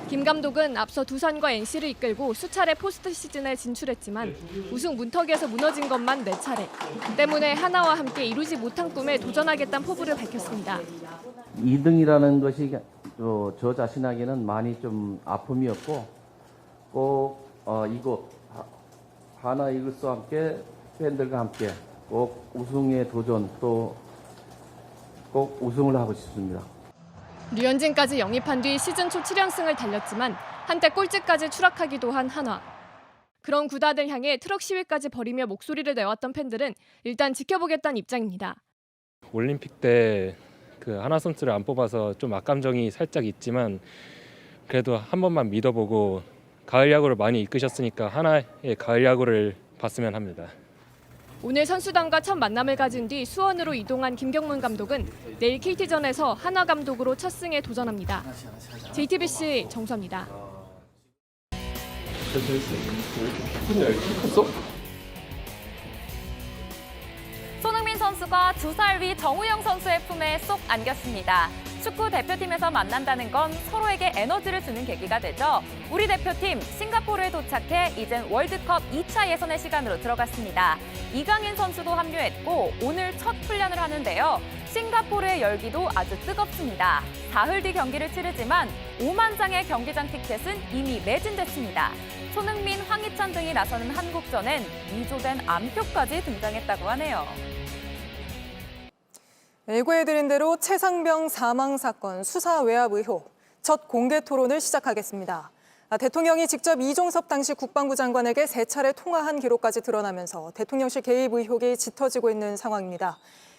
김 감독은 앞서 두산과 NC를 이끌고 수차례 포스트 시즌에 진출했지만 우승 문턱에서 무너진 것만 4차례. 때문에 하나와 함께 이루지 못한 꿈에 도전하겠다는 포부를 밝혔습니다. 2등이라는 것이 저 자신에게는 많이 좀 아픔이었고 꼭 이곳 하나 이글스와 함께 팬들과 함께 꼭 우승의 도전 또 꼭 우승을 하고 싶습니다. 류현진까지 영입한 뒤 시즌 초 7연승을 달렸지만 한때 꼴찌까지 추락하기도 한 한화. 그런 구단을 향해 트럭 시위까지 벌이며 목소리를 내왔던 팬들은 일단 지켜보겠다는 입장입니다. 올림픽 때 그 하나 선수를 안 뽑아서 좀 악감정이 살짝 있지만 그래도 한 번만 믿어보고 가을 야구를 많이 이끄셨으니까 하나의 가을 야구를 봤으면 합니다. 오늘 선수단과 첫 만남을 가진 뒤 수원으로 이동한 김경문 감독은 내일 KT전에서 한화 감독으로 첫 승에 도전합니다. JTBC 정수아입니다. 손흥민 선수가 2살 위 정우영 선수의 품에 쏙 안겼습니다. 축구 대표팀에서 만난다는 건 서로에게 에너지를 주는 계기가 되죠. 우리 대표팀 싱가포르에 도착해 이젠 월드컵 2차 예선의 시간으로 들어갔습니다. 이강인 선수도 합류했고 오늘 첫 훈련을 하는데요. 싱가포르의 열기도 아주 뜨겁습니다. 사흘 뒤 경기를 치르지만 5만 장의 경기장 티켓은 이미 매진됐습니다. 손흥민, 황희찬 등이 나서는 한국전엔 위조된 암표까지 등장했다고 하네요. 예고해드린 대로 최상병 사망 사건 수사 외압 의혹 첫 공개 토론을 시작하겠습니다. 대통령이 직접 이종섭 당시 국방부 장관에게 3차례 통화한 기록까지 드러나면서 대통령실 개입 의혹이 짙어지고 있는 상황입니다.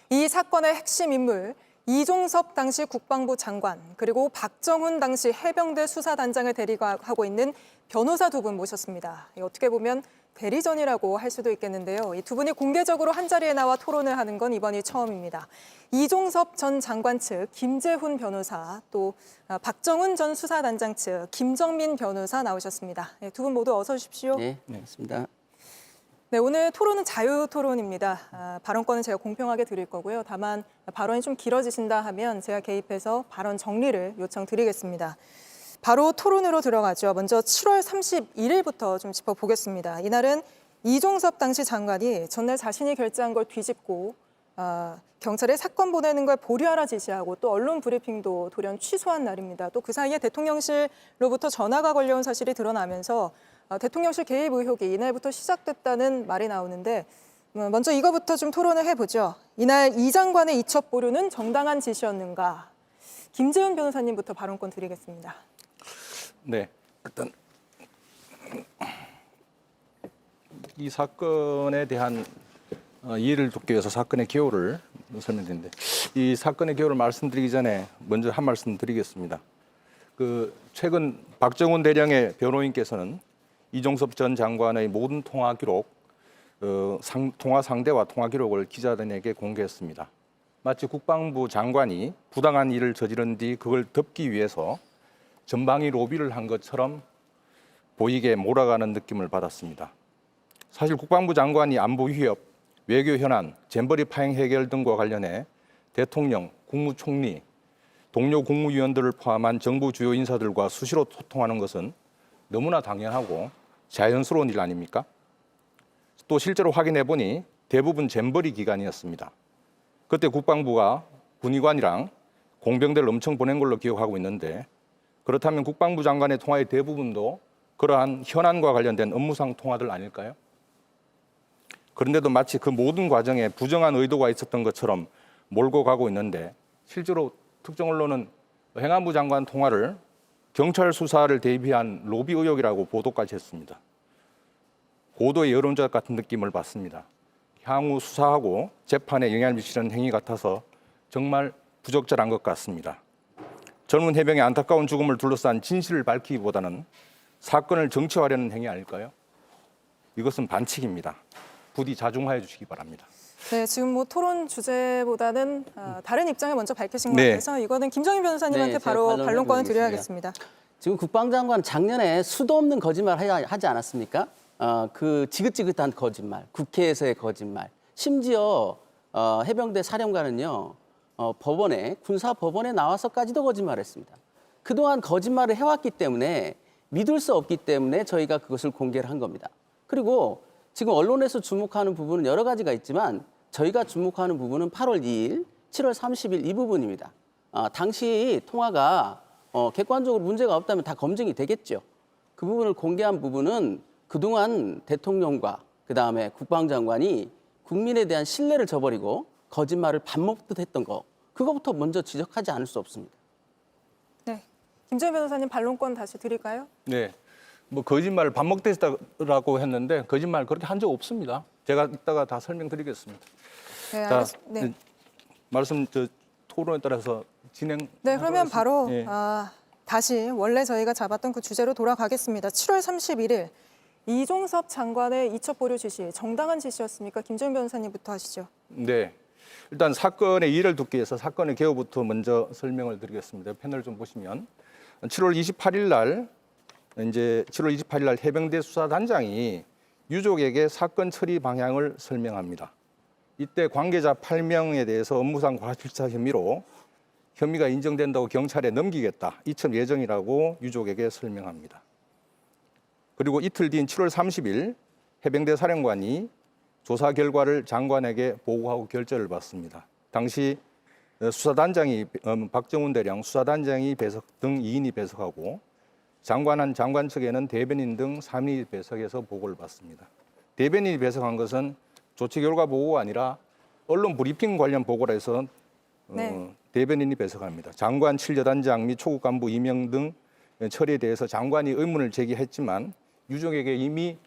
이 사건의 핵심 인물 이종섭 당시 국방부 장관 그리고 박정훈 당시 해병대 수사단장을 대리하고 있는 변호사 2분 모셨습니다. 어떻게 보면 대리전이라고 할 수도 있겠는데요. 이 2분이 공개적으로 한자리에 나와 토론을 하는 건 이번이 처음입니다. 이종섭 전 장관 측 김재훈 변호사 또 박정훈 전 수사단장 측 김정민 변호사 나오셨습니다. 2분 모두 어서 오십시오. 네, 반갑습니다. 네, 오늘 토론은 자유토론입니다. 발언권은 제가 공평하게 드릴 거고요. 다만 발언이 좀 길어지신다 하면 제가 개입해서 발언 정리를 요청드리겠습니다. 바로 토론으로 들어가죠. 먼저 7월 31일부터 좀 짚어보겠습니다. 이날은 이종섭 당시 장관이 전날 자신이 결재한 걸 뒤집고 경찰에 사건 보내는 걸 보류하라 지시하고 또 언론 브리핑도 돌연 취소한 날입니다. 또 그 사이에 대통령실로부터 전화가 걸려온 사실이 드러나면서 대통령실 개입 의혹이 이날부터 시작됐다는 말이 나오는데 먼저 이거부터 좀 토론을 해보죠. 이날 이 장관의 이첩 보류는 정당한 지시였는가? 김재훈 변호사님부터 발언권 드리겠습니다. 네, 일단 이 사건에 대한 이해를 돕기 위해서 사건의 개요를 설명드리는데, 이 사건의 개요를 말씀드리기 전에 먼저 한 말씀 드리겠습니다. 최근 박정훈 대령의 변호인께서는 이종섭 전 장관의 모든 통화 기록, 통화 상대와 통화 기록을 기자단에게 공개했습니다. 마치 국방부 장관이 부당한 일을 저지른 뒤 그걸 덮기 위해서 전방위 로비를 한 것처럼 보이게 몰아가는 느낌을 받았습니다. 사실 국방부 장관이 안보 위협, 외교 현안, 잼버리 파행 해결 등과 관련해 대통령, 국무총리, 동료 국무위원들을 포함한 정부 주요 인사들과 수시로 소통하는 것은 너무나 당연하고 자연스러운 일 아닙니까? 또 실제로 확인해 보니 대부분 잼버리 기간이었습니다. 그때 국방부가 군의관이랑 공병대를 엄청 보낸 걸로 기억하고 있는데, 그렇다면 국방부 장관의 통화의 대부분도 그러한 현안과 관련된 업무상 통화들 아닐까요? 그런데도 마치 그 모든 과정에 부정한 의도가 있었던 것처럼 몰고 가고 있는데, 실제로 특정 언론은 행안부 장관 통화를 경찰 수사를 대비한 로비 의혹이라고 보도까지 했습니다. 고도의 여론조작 같은 느낌을 받습니다. 향후 수사하고 재판에 영향을 미치는 행위 같아서 정말 부적절한 것 같습니다. 젊은 해병의 안타까운 죽음을 둘러싼 진실을 밝히기보다는 사건을 정치화하려는 행위 아닐까요? 이것은 반칙입니다. 부디 자중하여 주시기 바랍니다. 네, 지금 토론 주제보다는 다른 입장을 먼저 밝히신 것 네. 같아서 이거는 김정인 변호사님한테 바로 반론권을 드려야겠습니다. 지금 국방장관 작년에 수도 없는 거짓말 하지 않았습니까? 그 지긋지긋한 거짓말, 국회에서의 거짓말, 심지어 해병대 사령관은요 법원에 군사 법원에 나와서까지도 거짓말했습니다. 그동안 거짓말을 해왔기 때문에 믿을 수 없기 때문에 저희가 그것을 공개를 한 겁니다. 그리고 지금 언론에서 주목하는 부분은 여러 가지가 있지만 저희가 주목하는 부분은 8월 2일, 7월 30일 이 부분입니다. 당시 통화가 객관적으로 문제가 없다면 다 검증이 되겠죠. 그 부분을 공개한 부분은 그동안 대통령과 그다음에 국방장관이 국민에 대한 신뢰를 저버리고 거짓말을 밥 먹듯 했던 거, 그거부터 먼저 지적하지 않을 수 없습니다. 네, 김재현 변호사님 반론권 다시 드릴까요? 네, 거짓말을 밥 먹듯이라고 했는데 거짓말 그렇게 한 적 없습니다. 제가 이따가 다 설명드리겠습니다. 네, 자, 네. 말씀 토론에 따라서 진행. 네, 그러면 바로 네. 다시 원래 저희가 잡았던 그 주제로 돌아가겠습니다. 7월 31일 이종섭 장관의 이첩 보류 지시, 정당한 지시였습니까? 김정인 변호사님부터 하시죠. 네, 일단 사건의 이해를 돕기 위해서 사건의 개요부터 먼저 설명을 드리겠습니다. 패널 좀 보시면 7월 28일 날 해병대 수사단장이 유족에게 사건 처리 방향을 설명합니다. 이때 관계자 8명에 대해서 업무상 과실치사 혐의가 인정된다고 경찰에 넘기겠다, 이첩 예정이라고 유족에게 설명합니다. 그리고 이틀 뒤인 7월 30일 해병대 사령관이 조사 결과를 장관에게 보고하고 결재를 받습니다. 당시 수사단장이 박정훈 대령 수사단장이 배석 등 2인이 배석하고 장관 측에는 대변인 등 3인이 배석해서 보고를 받습니다. 대변인이 배석한 것은 조치 결과 보고가 아니라 언론 브리핑 관련 보고라 해서 대변인이 배석합니다. 장관 7여단장 및 초급 간부 임명 등 처리에 대해서 장관이 의문을 제기했지만 유족에게 이미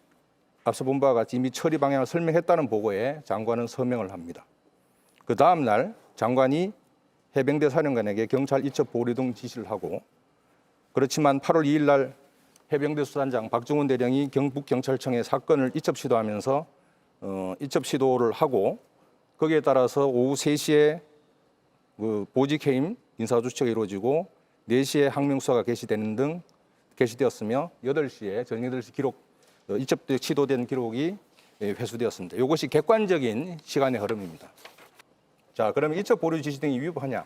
앞서 본 바와 같이 이미 처리 방향을 설명했다는 보고에 장관은 서명을 합니다. 그 다음 날 장관이 해병대 사령관에게 경찰 이첩 보류 등 지시를 하고, 그렇지만 8월 2일 날 해병대 수단장 박정훈 대령이 경북경찰청에 사건을 이첩 시도하면서 이첩 시도를 하고, 거기에 따라서 오후 3시에 보직해임 인사조치가 이루어지고 4시에 항명수사가 개시되었으며 8시에 저녁 8시 기록 이첩 시도된 기록이 회수되었습니다. 이것이 객관적인 시간의 흐름입니다. 자, 그러면 이첩 보류 지시 등이 위법하냐?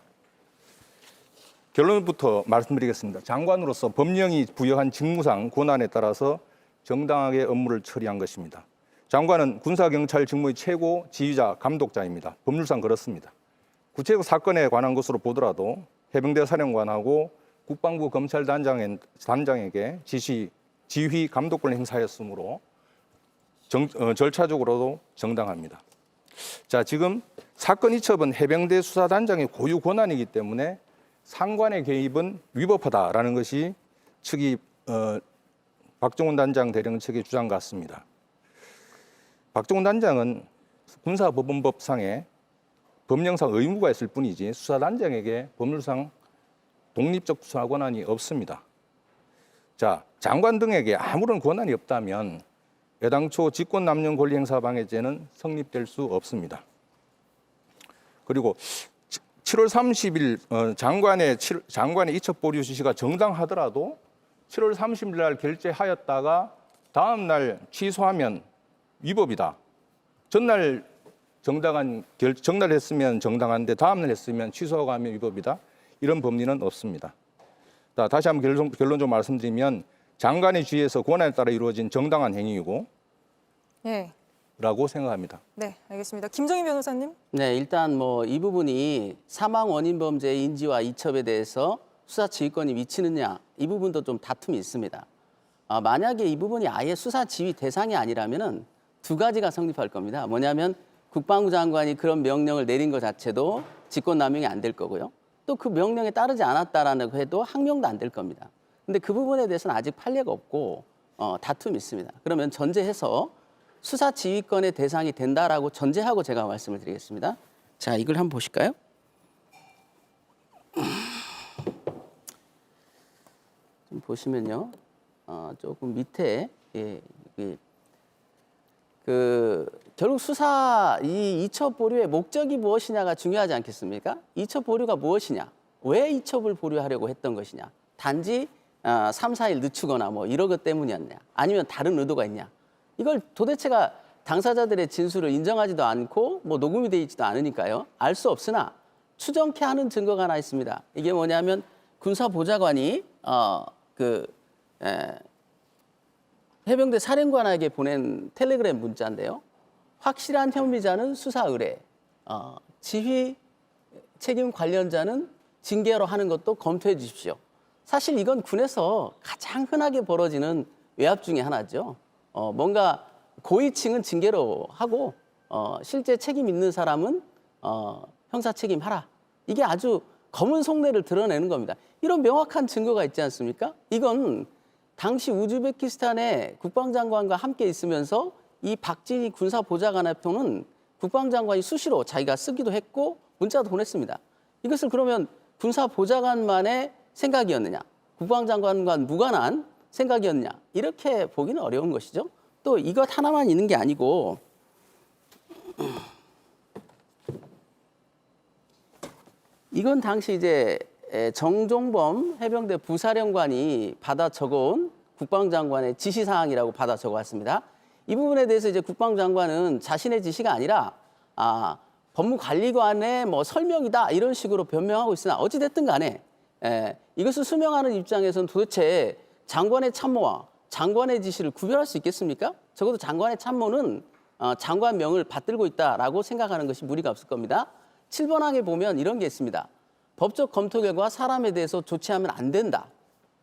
결론부터 말씀드리겠습니다. 장관으로서 법령이 부여한 직무상 권한에 따라서 정당하게 업무를 처리한 것입니다. 장관은 군사경찰 직무의 최고 지휘자, 감독자입니다. 법률상 그렇습니다. 구체적 사건에 관한 것으로 보더라도 해병대 사령관하고 국방부 검찰단장에게 지휘 감독권을 행사했으므로 절차적으로도 정당합니다. 자, 지금 사건 이첩은 해병대 수사단장의 고유 권한이기 때문에 상관의 개입은 위법하다라는 것이 측이 박정훈 단장 대령 측의 주장 같습니다. 박정훈 단장은 군사법원법상에 법령상 의무가 있을 뿐이지 수사단장에게 법률상 독립적 수사 권한이 없습니다. 자, 장관 등에게 아무런 권한이 없다면 애당초 직권남용 권리행사방해죄는 성립될 수 없습니다. 그리고 7월 30일 장관의 이첩 보류 지시가 정당하더라도 7월 30일 날 결재하였다가 다음 날 취소하면 위법이다. 전날 했으면 정당한데 다음 날 했으면 취소하고 하면 위법이다. 이런 법리는 없습니다. 자, 다시 한번 결론적으로 말씀드리면 장관의 지휘에서 권한에 따라 이루어진 정당한 행위이고 네. 라고 생각합니다. 네, 알겠습니다. 김정인 변호사님. 네, 일단 뭐 이 부분이 사망 원인 범죄의 인지와 이첩에 대해서 수사 지휘권이 미치느냐 이 부분도 좀 다툼이 있습니다. 만약에 이 부분이 아예 수사 지휘 대상이 아니라면은 두 가지가 성립할 겁니다. 뭐냐면 국방부 장관이 그런 명령을 내린 것 자체도 직권남용이 안 될 거고요. 또 그 명령에 따르지 않았다라는 해도 항명도 안 될 겁니다. 근데 그 부분에 대해서는 아직 판례가 없고 다툼이 있습니다. 그러면 전제해서 수사 지휘권의 대상이 된다라고 전제하고 제가 말씀을 드리겠습니다. 자, 이걸 한번 보실까요? 좀 보시면요, 조금 밑에 결국 수사 이 이첩 보류의 목적이 무엇이냐가 중요하지 않겠습니까? 이첩 보류가 무엇이냐? 왜 이첩을 보류하려고 했던 것이냐? 단지 3, 4일 늦추거나 뭐 이런 것 때문이었냐? 아니면 다른 의도가 있냐? 이걸 도대체가 당사자들의 진술을 인정하지도 않고 뭐 녹음이 돼 있지도 않으니까요. 알 수 없으나 추정케 하는 증거가 하나 있습니다. 이게 뭐냐면 군사보좌관이 해병대 사령관에게 보낸 텔레그램 문자인데요. 확실한 혐의자는 수사 의뢰, 지휘 책임 관련자는 징계로 하는 것도 검토해 주십시오. 사실 이건 군에서 가장 흔하게 벌어지는 외압 중에 하나죠. 뭔가 고위층은 징계로 하고 실제 책임 있는 사람은 형사 책임하라. 이게 아주 검은 속내를 드러내는 겁니다. 이런 명확한 증거가 있지 않습니까? 이건 당시 우즈베키스탄의 국방장관과 함께 있으면서 이 박진희 군사보좌관의 표는 국방장관이 수시로 자기가 쓰기도 했고 문자도 보냈습니다. 이것을 그러면 군사보좌관만의 생각이었느냐, 국방장관과 무관한 생각이었느냐, 이렇게 보기는 어려운 것이죠. 또 이것 하나만 있는 게 아니고 이건 당시 이제 정종범 해병대 부사령관이 받아 적어온 국방장관의 지시사항이라고 받아 적어왔습니다. 이 부분에 대해서 이제 국방장관은 자신의 지시가 아니라 법무관리관의 뭐 설명이다 이런 식으로 변명하고 있으나 어찌됐든 간에 이것을 수명하는 입장에서는 도대체 장관의 참모와 장관의 지시를 구별할 수 있겠습니까? 적어도 장관의 참모는 장관명을 받들고 있다라고 생각하는 것이 무리가 없을 겁니다. 7번 항에 보면 이런 게 있습니다. 법적 검토 결과 사람에 대해서 조치하면 안 된다.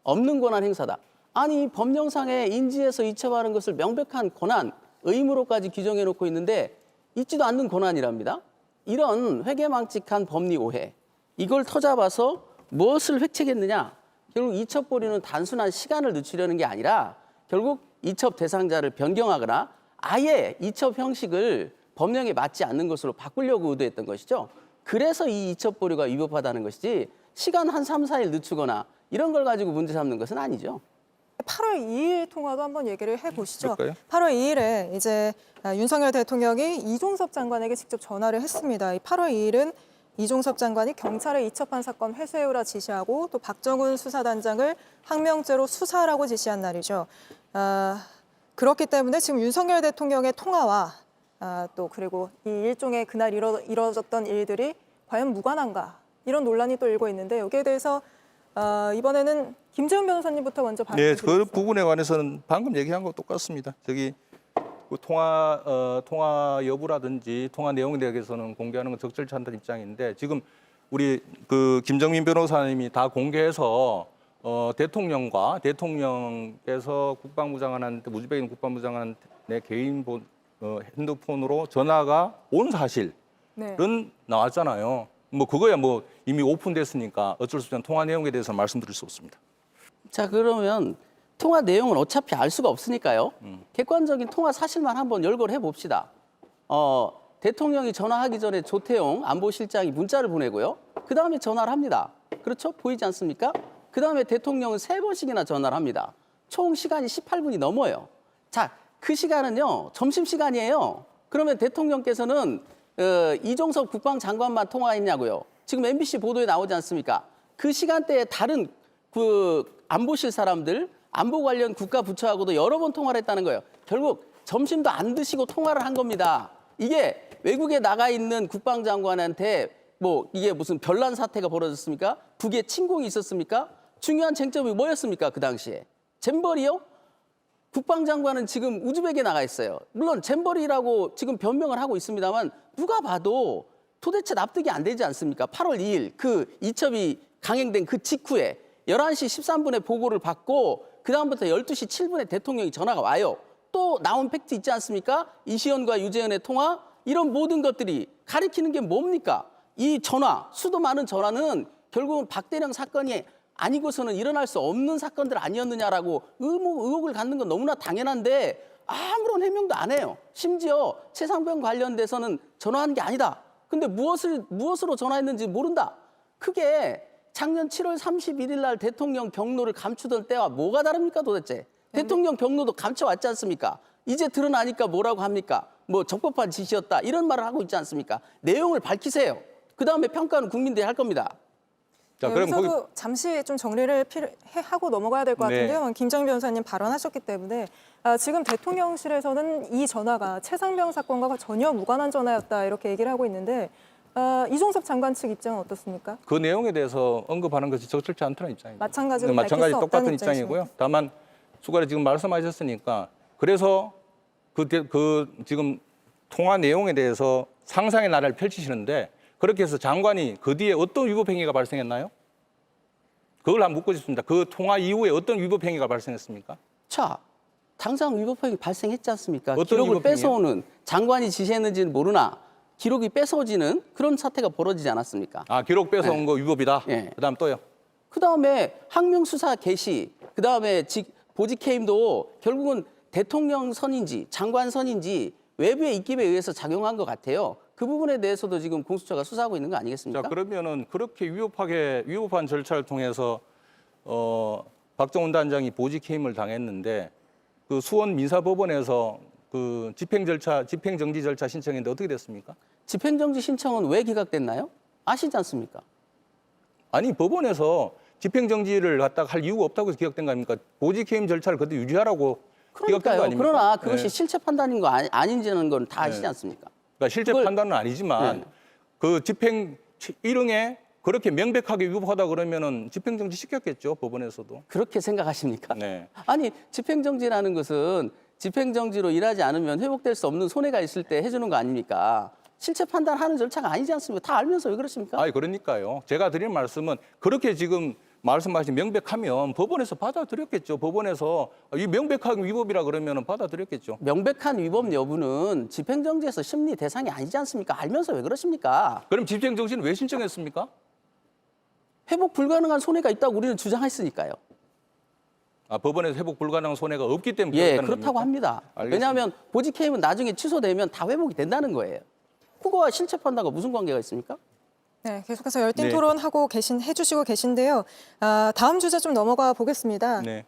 없는 권한 행사다. 아니 법령상에 인지해서 이첩하는 것을 명백한 권한, 의무로까지 규정해 놓고 있는데 있지도 않는 권한이랍니다. 이런 회계망측한 법리 오해. 이걸 터잡아서 무엇을 획책했느냐. 결국 이첩 보류는 단순한 시간을 늦추려는 게 아니라 결국 이첩 대상자를 변경하거나 아예 이첩 형식을 법령에 맞지 않는 것으로 바꾸려고 의도했던 것이죠. 그래서 이 이첩 보류가 위법하다는 것이지 시간 한 3, 4일 늦추거나 이런 걸 가지고 문제 삼는 것은 아니죠. 8월 2일 통화도 한번 얘기를 해보시죠. 그럴까요? 8월 2일에 이제 윤석열 대통령이 이종섭 장관에게 직접 전화를 했습니다. 8월 2일은 이종섭 장관이 경찰에 이첩한 사건 회수해오라 지시하고 또 박정훈 수사단장을 항명죄로 수사하라고 지시한 날이죠. 그렇기 때문에 지금 윤석열 대통령의 통화와 또 그리고 이 일종의 그날 이뤄졌던 일들이 과연 무관한가 이런 논란이 또 일고 있는데 여기에 대해서 이번에는 김재훈 변호사님부터 먼저 네, 발언해 주시겠습니다. 그 부분에 관해서는 방금 얘기한 거 똑같습니다. 저기 그 통화 여부라든지 통화 내용에 대해서는 공개하는 건 적절치 않다는 입장인데 지금 우리 그 김정민 변호사님이 다 공개해서 대통령과 대통령께서 국방부 장관한테 우즈베키스탄 국방부 장관의 개인 핸드폰으로 전화가 온 사실은 네. 나왔잖아요. 뭐 그거야 뭐 이미 오픈됐으니까 어쩔 수 없는 통화 내용에 대해서 말씀드릴 수 없습니다. 자, 그러면 통화 내용은 어차피 알 수가 없으니까요. 객관적인 통화 사실만 한번 열거를 해봅시다. 대통령이 전화하기 전에 조태용 안보실장이 문자를 보내고요. 그 다음에 전화를 합니다. 그렇죠? 보이지 않습니까? 그 다음에 대통령은 3번씩이나 전화를 합니다. 총 시간이 18분이 넘어요. 자, 그 시간은요, 점심시간이에요. 그러면 대통령께서는 이종섭 국방장관만 통화했냐고요. 지금 MBC 보도에 나오지 않습니까? 그 시간대에 다른 그 안보실 사람들, 안보 관련 국가부처하고도 여러 번 통화를 했다는 거예요. 결국 점심도 안 드시고 통화를 한 겁니다. 이게 외국에 나가 있는 국방장관한테 뭐 이게 무슨 별난 사태가 벌어졌습니까? 북에 침공이 있었습니까? 중요한 쟁점이 뭐였습니까? 그 당시에. 잼버리요? 국방장관은 지금 우즈벡에 나가 있어요. 물론 잼버리라고 지금 변명을 하고 있습니다만 누가 봐도 도대체 납득이 안 되지 않습니까? 8월 2일 그 이첩이 강행된 그 직후에 11시 13분에 보고를 받고 그다음부터 12시 7분에 대통령이 전화가 와요. 또 나온 팩트 있지 않습니까? 이시연과 유재현의 통화, 이런 모든 것들이 가리키는 게 뭡니까? 이 전화, 수도 많은 전화는 결국은 박대령 사건이 아니고서는 일어날 수 없는 사건들 아니었느냐라고 의혹을 갖는 건 너무나 당연한데 아무런 해명도 안 해요. 심지어 최상병 관련돼서는 전화한 게 아니다. 근데 무엇으로 전화했는지 모른다. 그게 작년 7월 31일 날 대통령 경로를 감추던 때와 뭐가 다릅니까 도대체? 대통령 경로도 감춰왔지 않습니까? 이제 드러나니까 뭐라고 합니까? 뭐 적법한 지시였다 이런 말을 하고 있지 않습니까? 내용을 밝히세요. 그다음에 평가는 국민들이 할 겁니다. 자, 그럼 여기서도 잠시 좀 정리를 하고 넘어가야 될 것 같은데요. 네. 김정민 변호사님 발언하셨기 때문에 지금 대통령실에서는 이 전화가 최상병 사건과 전혀 무관한 전화였다 이렇게 얘기를 하고 있는데 이종섭 장관 측 입장은 어떻습니까? 그 내용에 대해서 언급하는 것이 적절치 않다는 입장입니다. 마찬가지로 마찬가지 밝힐 수 똑같은 없다는 입장이고요. 다만 수가리 지금 말씀하셨으니까 그래서 그 지금 통화 내용에 대해서 상상의 나라를 펼치시는데 그렇게 해서 장관이 그 뒤에 어떤 위법 행위가 발생했나요? 그걸 한번 묻고 싶습니다. 그 통화 이후에 어떤 위법 행위가 발생했습니까? 자, 당장 위법 행위 발생했지 않습니까? 어떤 기록을 위법 행위요? 뺏어오는, 장관이 지시했는지는 모르나 기록이 뺏어지는 그런 사태가 벌어지지 않았습니까? 아, 기록 뺏어온 네. 거 위법이다. 네. 그다음 또요. 그다음에 항명 수사 개시, 그다음에 보직 해임도 결국은 대통령 선인지 장관 선인지 외부의 입김에 의해서 작용한 것 같아요. 그 부분에 대해서도 지금 공수처가 수사하고 있는 거 아니겠습니까? 자, 그러면은 그렇게 위법한 절차를 통해서 박정훈 단장이 보직 해임을 당했는데 그 수원 민사법원에서 그 집행정지 절차 신청했는데 어떻게 됐습니까? 집행정지 신청은 왜 기각됐나요? 아시지 않습니까? 아니 법원에서 집행정지를 갖다가 할 이유가 없다고 해서 기각된 거 아닙니까? 보직 해임 절차를 그대로 유지하라고 기각된 거 그러니까요. 아닙니까? 그러나 그것이 네. 실체 판단인 거 아닌지는 건 다 아시지 않습니까? 그러니까 실제 판단은 아니지만 네. 그 집행 1항에 그렇게 명백하게 위법하다 그러면은 집행정지 시켰겠죠 법원에서도. 그렇게 생각하십니까? 네. 아니 집행정지라는 것은 집행정지로 일하지 않으면 회복될 수 없는 손해가 있을 때 해주는 거 아닙니까? 실체 판단하는 절차가 아니지 않습니까? 다 알면서 왜 그러십니까? 아니 그러니까요. 제가 드리는 말씀은 그렇게 지금 말씀하신 명백하면 법원에서 받아들였겠죠. 법원에서 이 명백한 위법이라 그러면 받아들였겠죠. 명백한 위법 여부는 집행정지에서 심리 대상이 아니지 않습니까? 알면서 왜 그러십니까? 그럼 집행정지는 왜 신청했습니까? 회복 불가능한 손해가 있다고 우리는 주장했으니까요. 아, 법원에서 회복 불가능한 손해가 없기 때문에 예, 그렇다는 그렇다고 겁니까? 합니다. 알겠습니다. 왜냐하면 보직 해임은 나중에 취소되면 다 회복이 된다는 거예요. 그거와 실체 판단과 무슨 관계가 있습니까? 네, 계속해서 열띤 네. 토론하고 해주시고 계신데요. 다음 주제 좀 넘어가 보겠습니다. 네.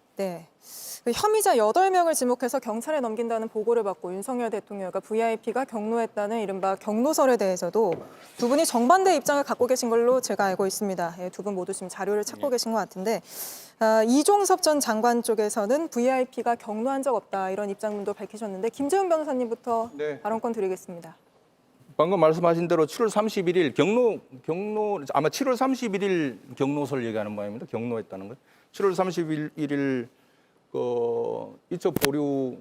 그 혐의자 8명을 지목해서 경찰에 넘긴다는 보고를 받고 윤석열 대통령과 VIP가 경로했다는 이른바 경로설에 대해서도 두 분이 정반대 입장을 갖고 계신 걸로 제가 알고 있습니다. 두 분 모두 지금 자료를 찾고 계신 것 같은데 이종섭 전 장관 쪽에서는 VIP가 경로한 적 없다 이런 입장문도 밝히셨는데 김재훈 변호사님부터 네. 발언권 드리겠습니다. 방금 말씀하신 대로 7월 31일 경로 아마 7월 31일 경로설 얘기하는 모양입니다. 경로했다는 것. 7월 31일 이첩 보류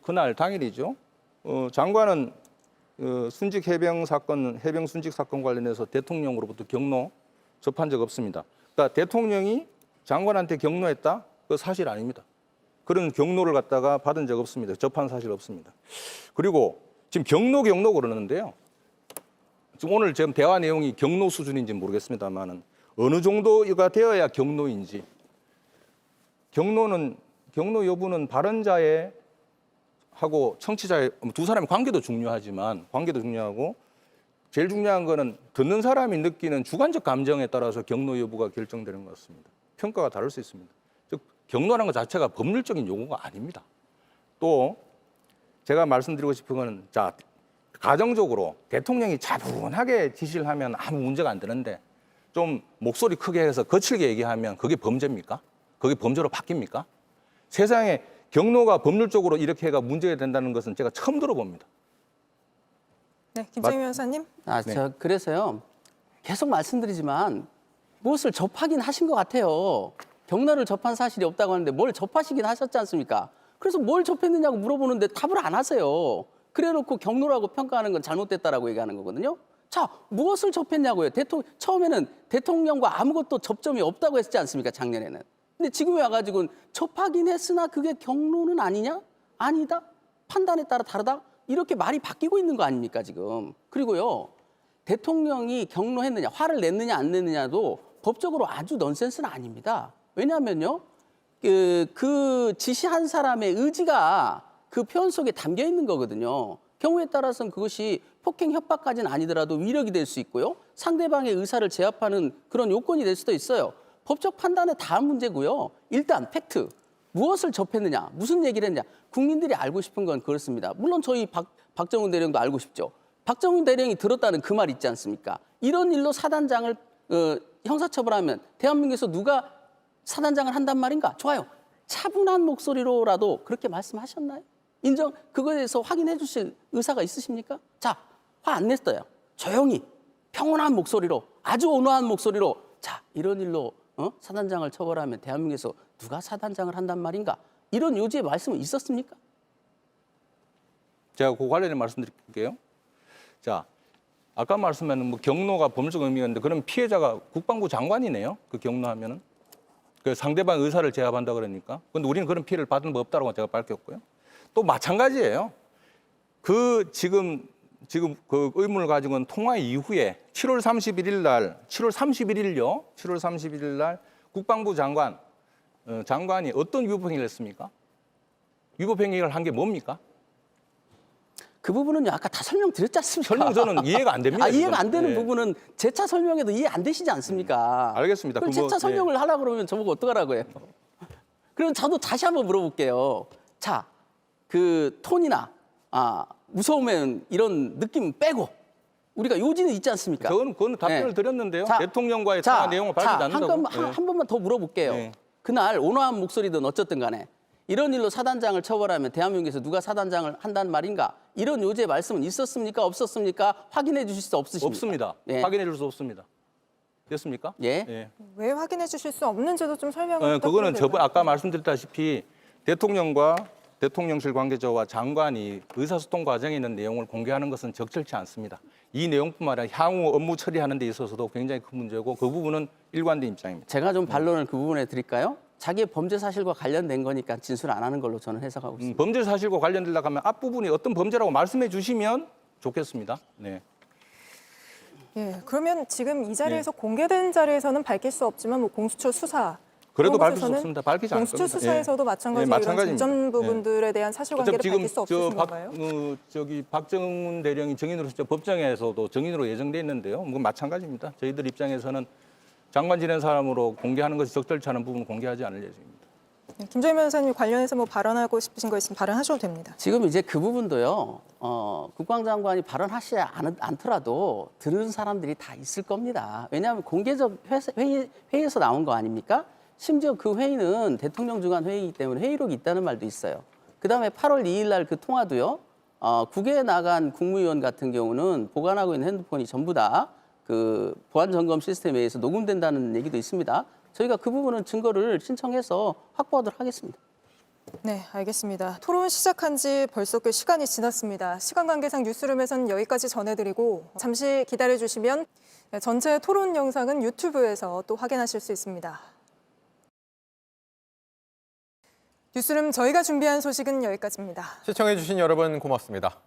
그날 당일이죠. 장관은 순직 해병 사건, 해병 순직 사건 관련해서 대통령으로부터 경로 접한 적 없습니다. 그러니까 대통령이 장관한테 경로했다? 그 사실 아닙니다. 그런 경로를 갖다가 받은 적 없습니다. 접한 사실 없습니다. 그리고 지금 경로 그러는데요. 지금 오늘 지금 대화 내용이 경로 수준인지 모르겠습니다만은 어느 정도가 되어야 경로인지. 경로 여부는 발언자의 하고 청취자의 두 사람의 관계도 중요하고 제일 중요한 거는 듣는 사람이 느끼는 주관적 감정에 따라서 경로 여부가 결정되는 것 같습니다. 평가가 다를 수 있습니다. 즉 경로라는 것 자체가 법률적인 용어가 아닙니다. 또 제가 말씀드리고 싶은 거는 자 가정적으로 대통령이 차분하게 지시를 하면 아무 문제가 안 되는데 좀 목소리 크게 해서 거칠게 얘기하면 그게 범죄입니까? 그게 범죄로 바뀝니까? 세상에 경로가 법률적으로 이렇게 해가 문제가 된다는 것은 제가 처음 들어봅니다. 네, 김정희 변호사님. 저 그래서요. 계속 말씀드리지만 무엇을 접하긴 하신 것 같아요. 경로를 접한 사실이 없다고 하는데 뭘 접하시긴 하셨지 않습니까? 그래서 뭘 접했느냐고 물어보는데 답을 안 하세요. 그래놓고 경로라고 평가하는 건 잘못됐다라고 얘기하는 거거든요. 자, 무엇을 접했냐고요. 처음에는 대통령과 아무것도 접점이 없다고 했지 않습니까? 작년에는. 근데 지금에 와가지고는 접하긴 했으나 그게 경로는 아니냐? 아니다? 판단에 따라 다르다? 이렇게 말이 바뀌고 있는 거 아닙니까, 지금? 그리고요, 대통령이 경로했느냐, 화를 냈느냐, 안 냈느냐도 법적으로 아주 넌센스는 아닙니다. 왜냐하면요, 그 지시한 사람의 의지가 그 표현 속에 담겨 있는 거거든요. 경우에 따라서는 그것이 폭행 협박까지는 아니더라도 위력이 될 수 있고요. 상대방의 의사를 제압하는 그런 요건이 될 수도 있어요. 법적 판단은 다 문제고요. 일단 팩트, 무엇을 접했느냐, 무슨 얘기를 했느냐. 국민들이 알고 싶은 건 그렇습니다. 물론 저희 박정훈 대령도 알고 싶죠. 박정훈 대령이 들었다는 그 말 있지 않습니까? 이런 일로 사단장을 형사처벌하면 대한민국에서 누가 사단장을 한단 말인가? 좋아요. 차분한 목소리로라도 그렇게 말씀하셨나요? 그거에 대해서 확인해 주실 의사가 있으십니까? 자, 화 안 냈어요. 조용히 평온한 목소리로, 아주 온화한 목소리로, 자, 이런 일로 사단장을 처벌하면 대한민국에서 누가 사단장을 한단 말인가? 이런 요지의 말씀은 있었습니까? 제가 그 관련해 말씀드릴게요. 자, 아까 말씀하신 뭐 경로가 법률적 의미가 있는데 그럼 피해자가 국방부 장관이네요. 그 경로하면은 그 상대방 의사를 제압한다 그러니까. 근데 우리는 그런 피해를 받은 바 없다고 제가 밝혔고요. 또 마찬가지예요. 그 지금 그 의문을 가지고는 통화 이후에 7월 31일 날 국방부 장관이 어떤 위법행위를 했습니까? 위법행위를 한 게 뭡니까? 그 부분은요, 아까 다 설명드렸지 않습니까? 설명 저는 이해가 안 됩니다. 이해가 안 되는 네. 부분은 재차 설명해도 이해 안 되시지 않습니까? 알겠습니다. 그럼 재차 설명을 하려고 그러면 저보고 어떡하라고 해요? 그럼 저도 다시 한번 물어볼게요. 자, 그 톤이나 무서우면 이런 느낌 빼고 우리가 요지는 있지 않습니까? 그건 답변을 드렸는데요. 대통령과의 통화 내용을 밝히지 않는다고. 한 번만 더 물어볼게요. 그날 온화한 목소리든 어쨌든 간에 이런 일로 사단장을 처벌하면 대한민국에서 누가 사단장을 한다는 말인가? 이런 요지의 말씀은 있었습니까? 없었습니까? 확인해 주실 수 없으십니까? 없습니다. 확인해 줄 수 없습니다. 됐습니까? 예. 왜 확인해 주실 수 없는지도 좀 설명을 그거는 아까 말씀드렸다시피 대통령과 대통령실 관계자와 장관이 의사소통 과정에 있는 내용을 공개하는 것은 적절치 않습니다. 이 내용뿐만 아니라 향후 업무 처리하는 데 있어서도 굉장히 큰 문제고 그 부분은 일관된 입장입니다. 제가 좀 반론을 그 부분에 드릴까요? 자기의 범죄 사실과 관련된 거니까 진술 안 하는 걸로 저는 해석하고 있습니다. 범죄 사실과 관련되려고 하면 앞부분이 어떤 범죄라고 말씀해 주시면 좋겠습니다. 네. 예, 그러면 지금 이 자리에서 공개된 자리에서는 밝힐 수 없지만 뭐 공수처 수사 그래도 밝힐 수 없습니다. 밝히지 않을 겁니다. 공수처 수사에서도 마찬가지로 이런 쟁점 부분들에 대한 사실관계를 밝힐 수 없으신 건가요? 박정훈 대령이 증인으로 법정에서도 증인으로 예정돼 있는데요. 뭐 마찬가지입니다. 저희들 입장에서는 장관 지낸 사람으로 공개하는 것이 적절치 않은 부분은 공개하지 않을 예정입니다. 김정희 변호사님 관련해서 뭐 발언하고 싶으신 거 있으면 발언하셔도 됩니다. 지금 이제 그 부분도요. 국방장관이 발언하시지 않더라도 들은 사람들이 다 있을 겁니다. 왜냐하면 공개적 회의에서 나온 거 아닙니까? 심지어 그 회의는 대통령 주관 회의이기 때문에 회의록이 있다는 말도 있어요. 그다음에 8월 2일 날 그 통화도요. 국외에 나간 국무위원 같은 경우는 보관하고 있는 핸드폰이 전부 다 그 보안 점검 시스템에 의해서 녹음된다는 얘기도 있습니다. 저희가 그 부분은 증거를 신청해서 확보하도록 하겠습니다. 네, 알겠습니다. 토론 시작한 지 벌써 꽤 시간이 지났습니다. 시간 관계상 뉴스룸에선 여기까지 전해드리고 잠시 기다려주시면 전체 토론 영상은 유튜브에서 또 확인하실 수 있습니다. 뉴스룸 저희가 준비한 소식은 여기까지입니다. 시청해주신 여러분 고맙습니다.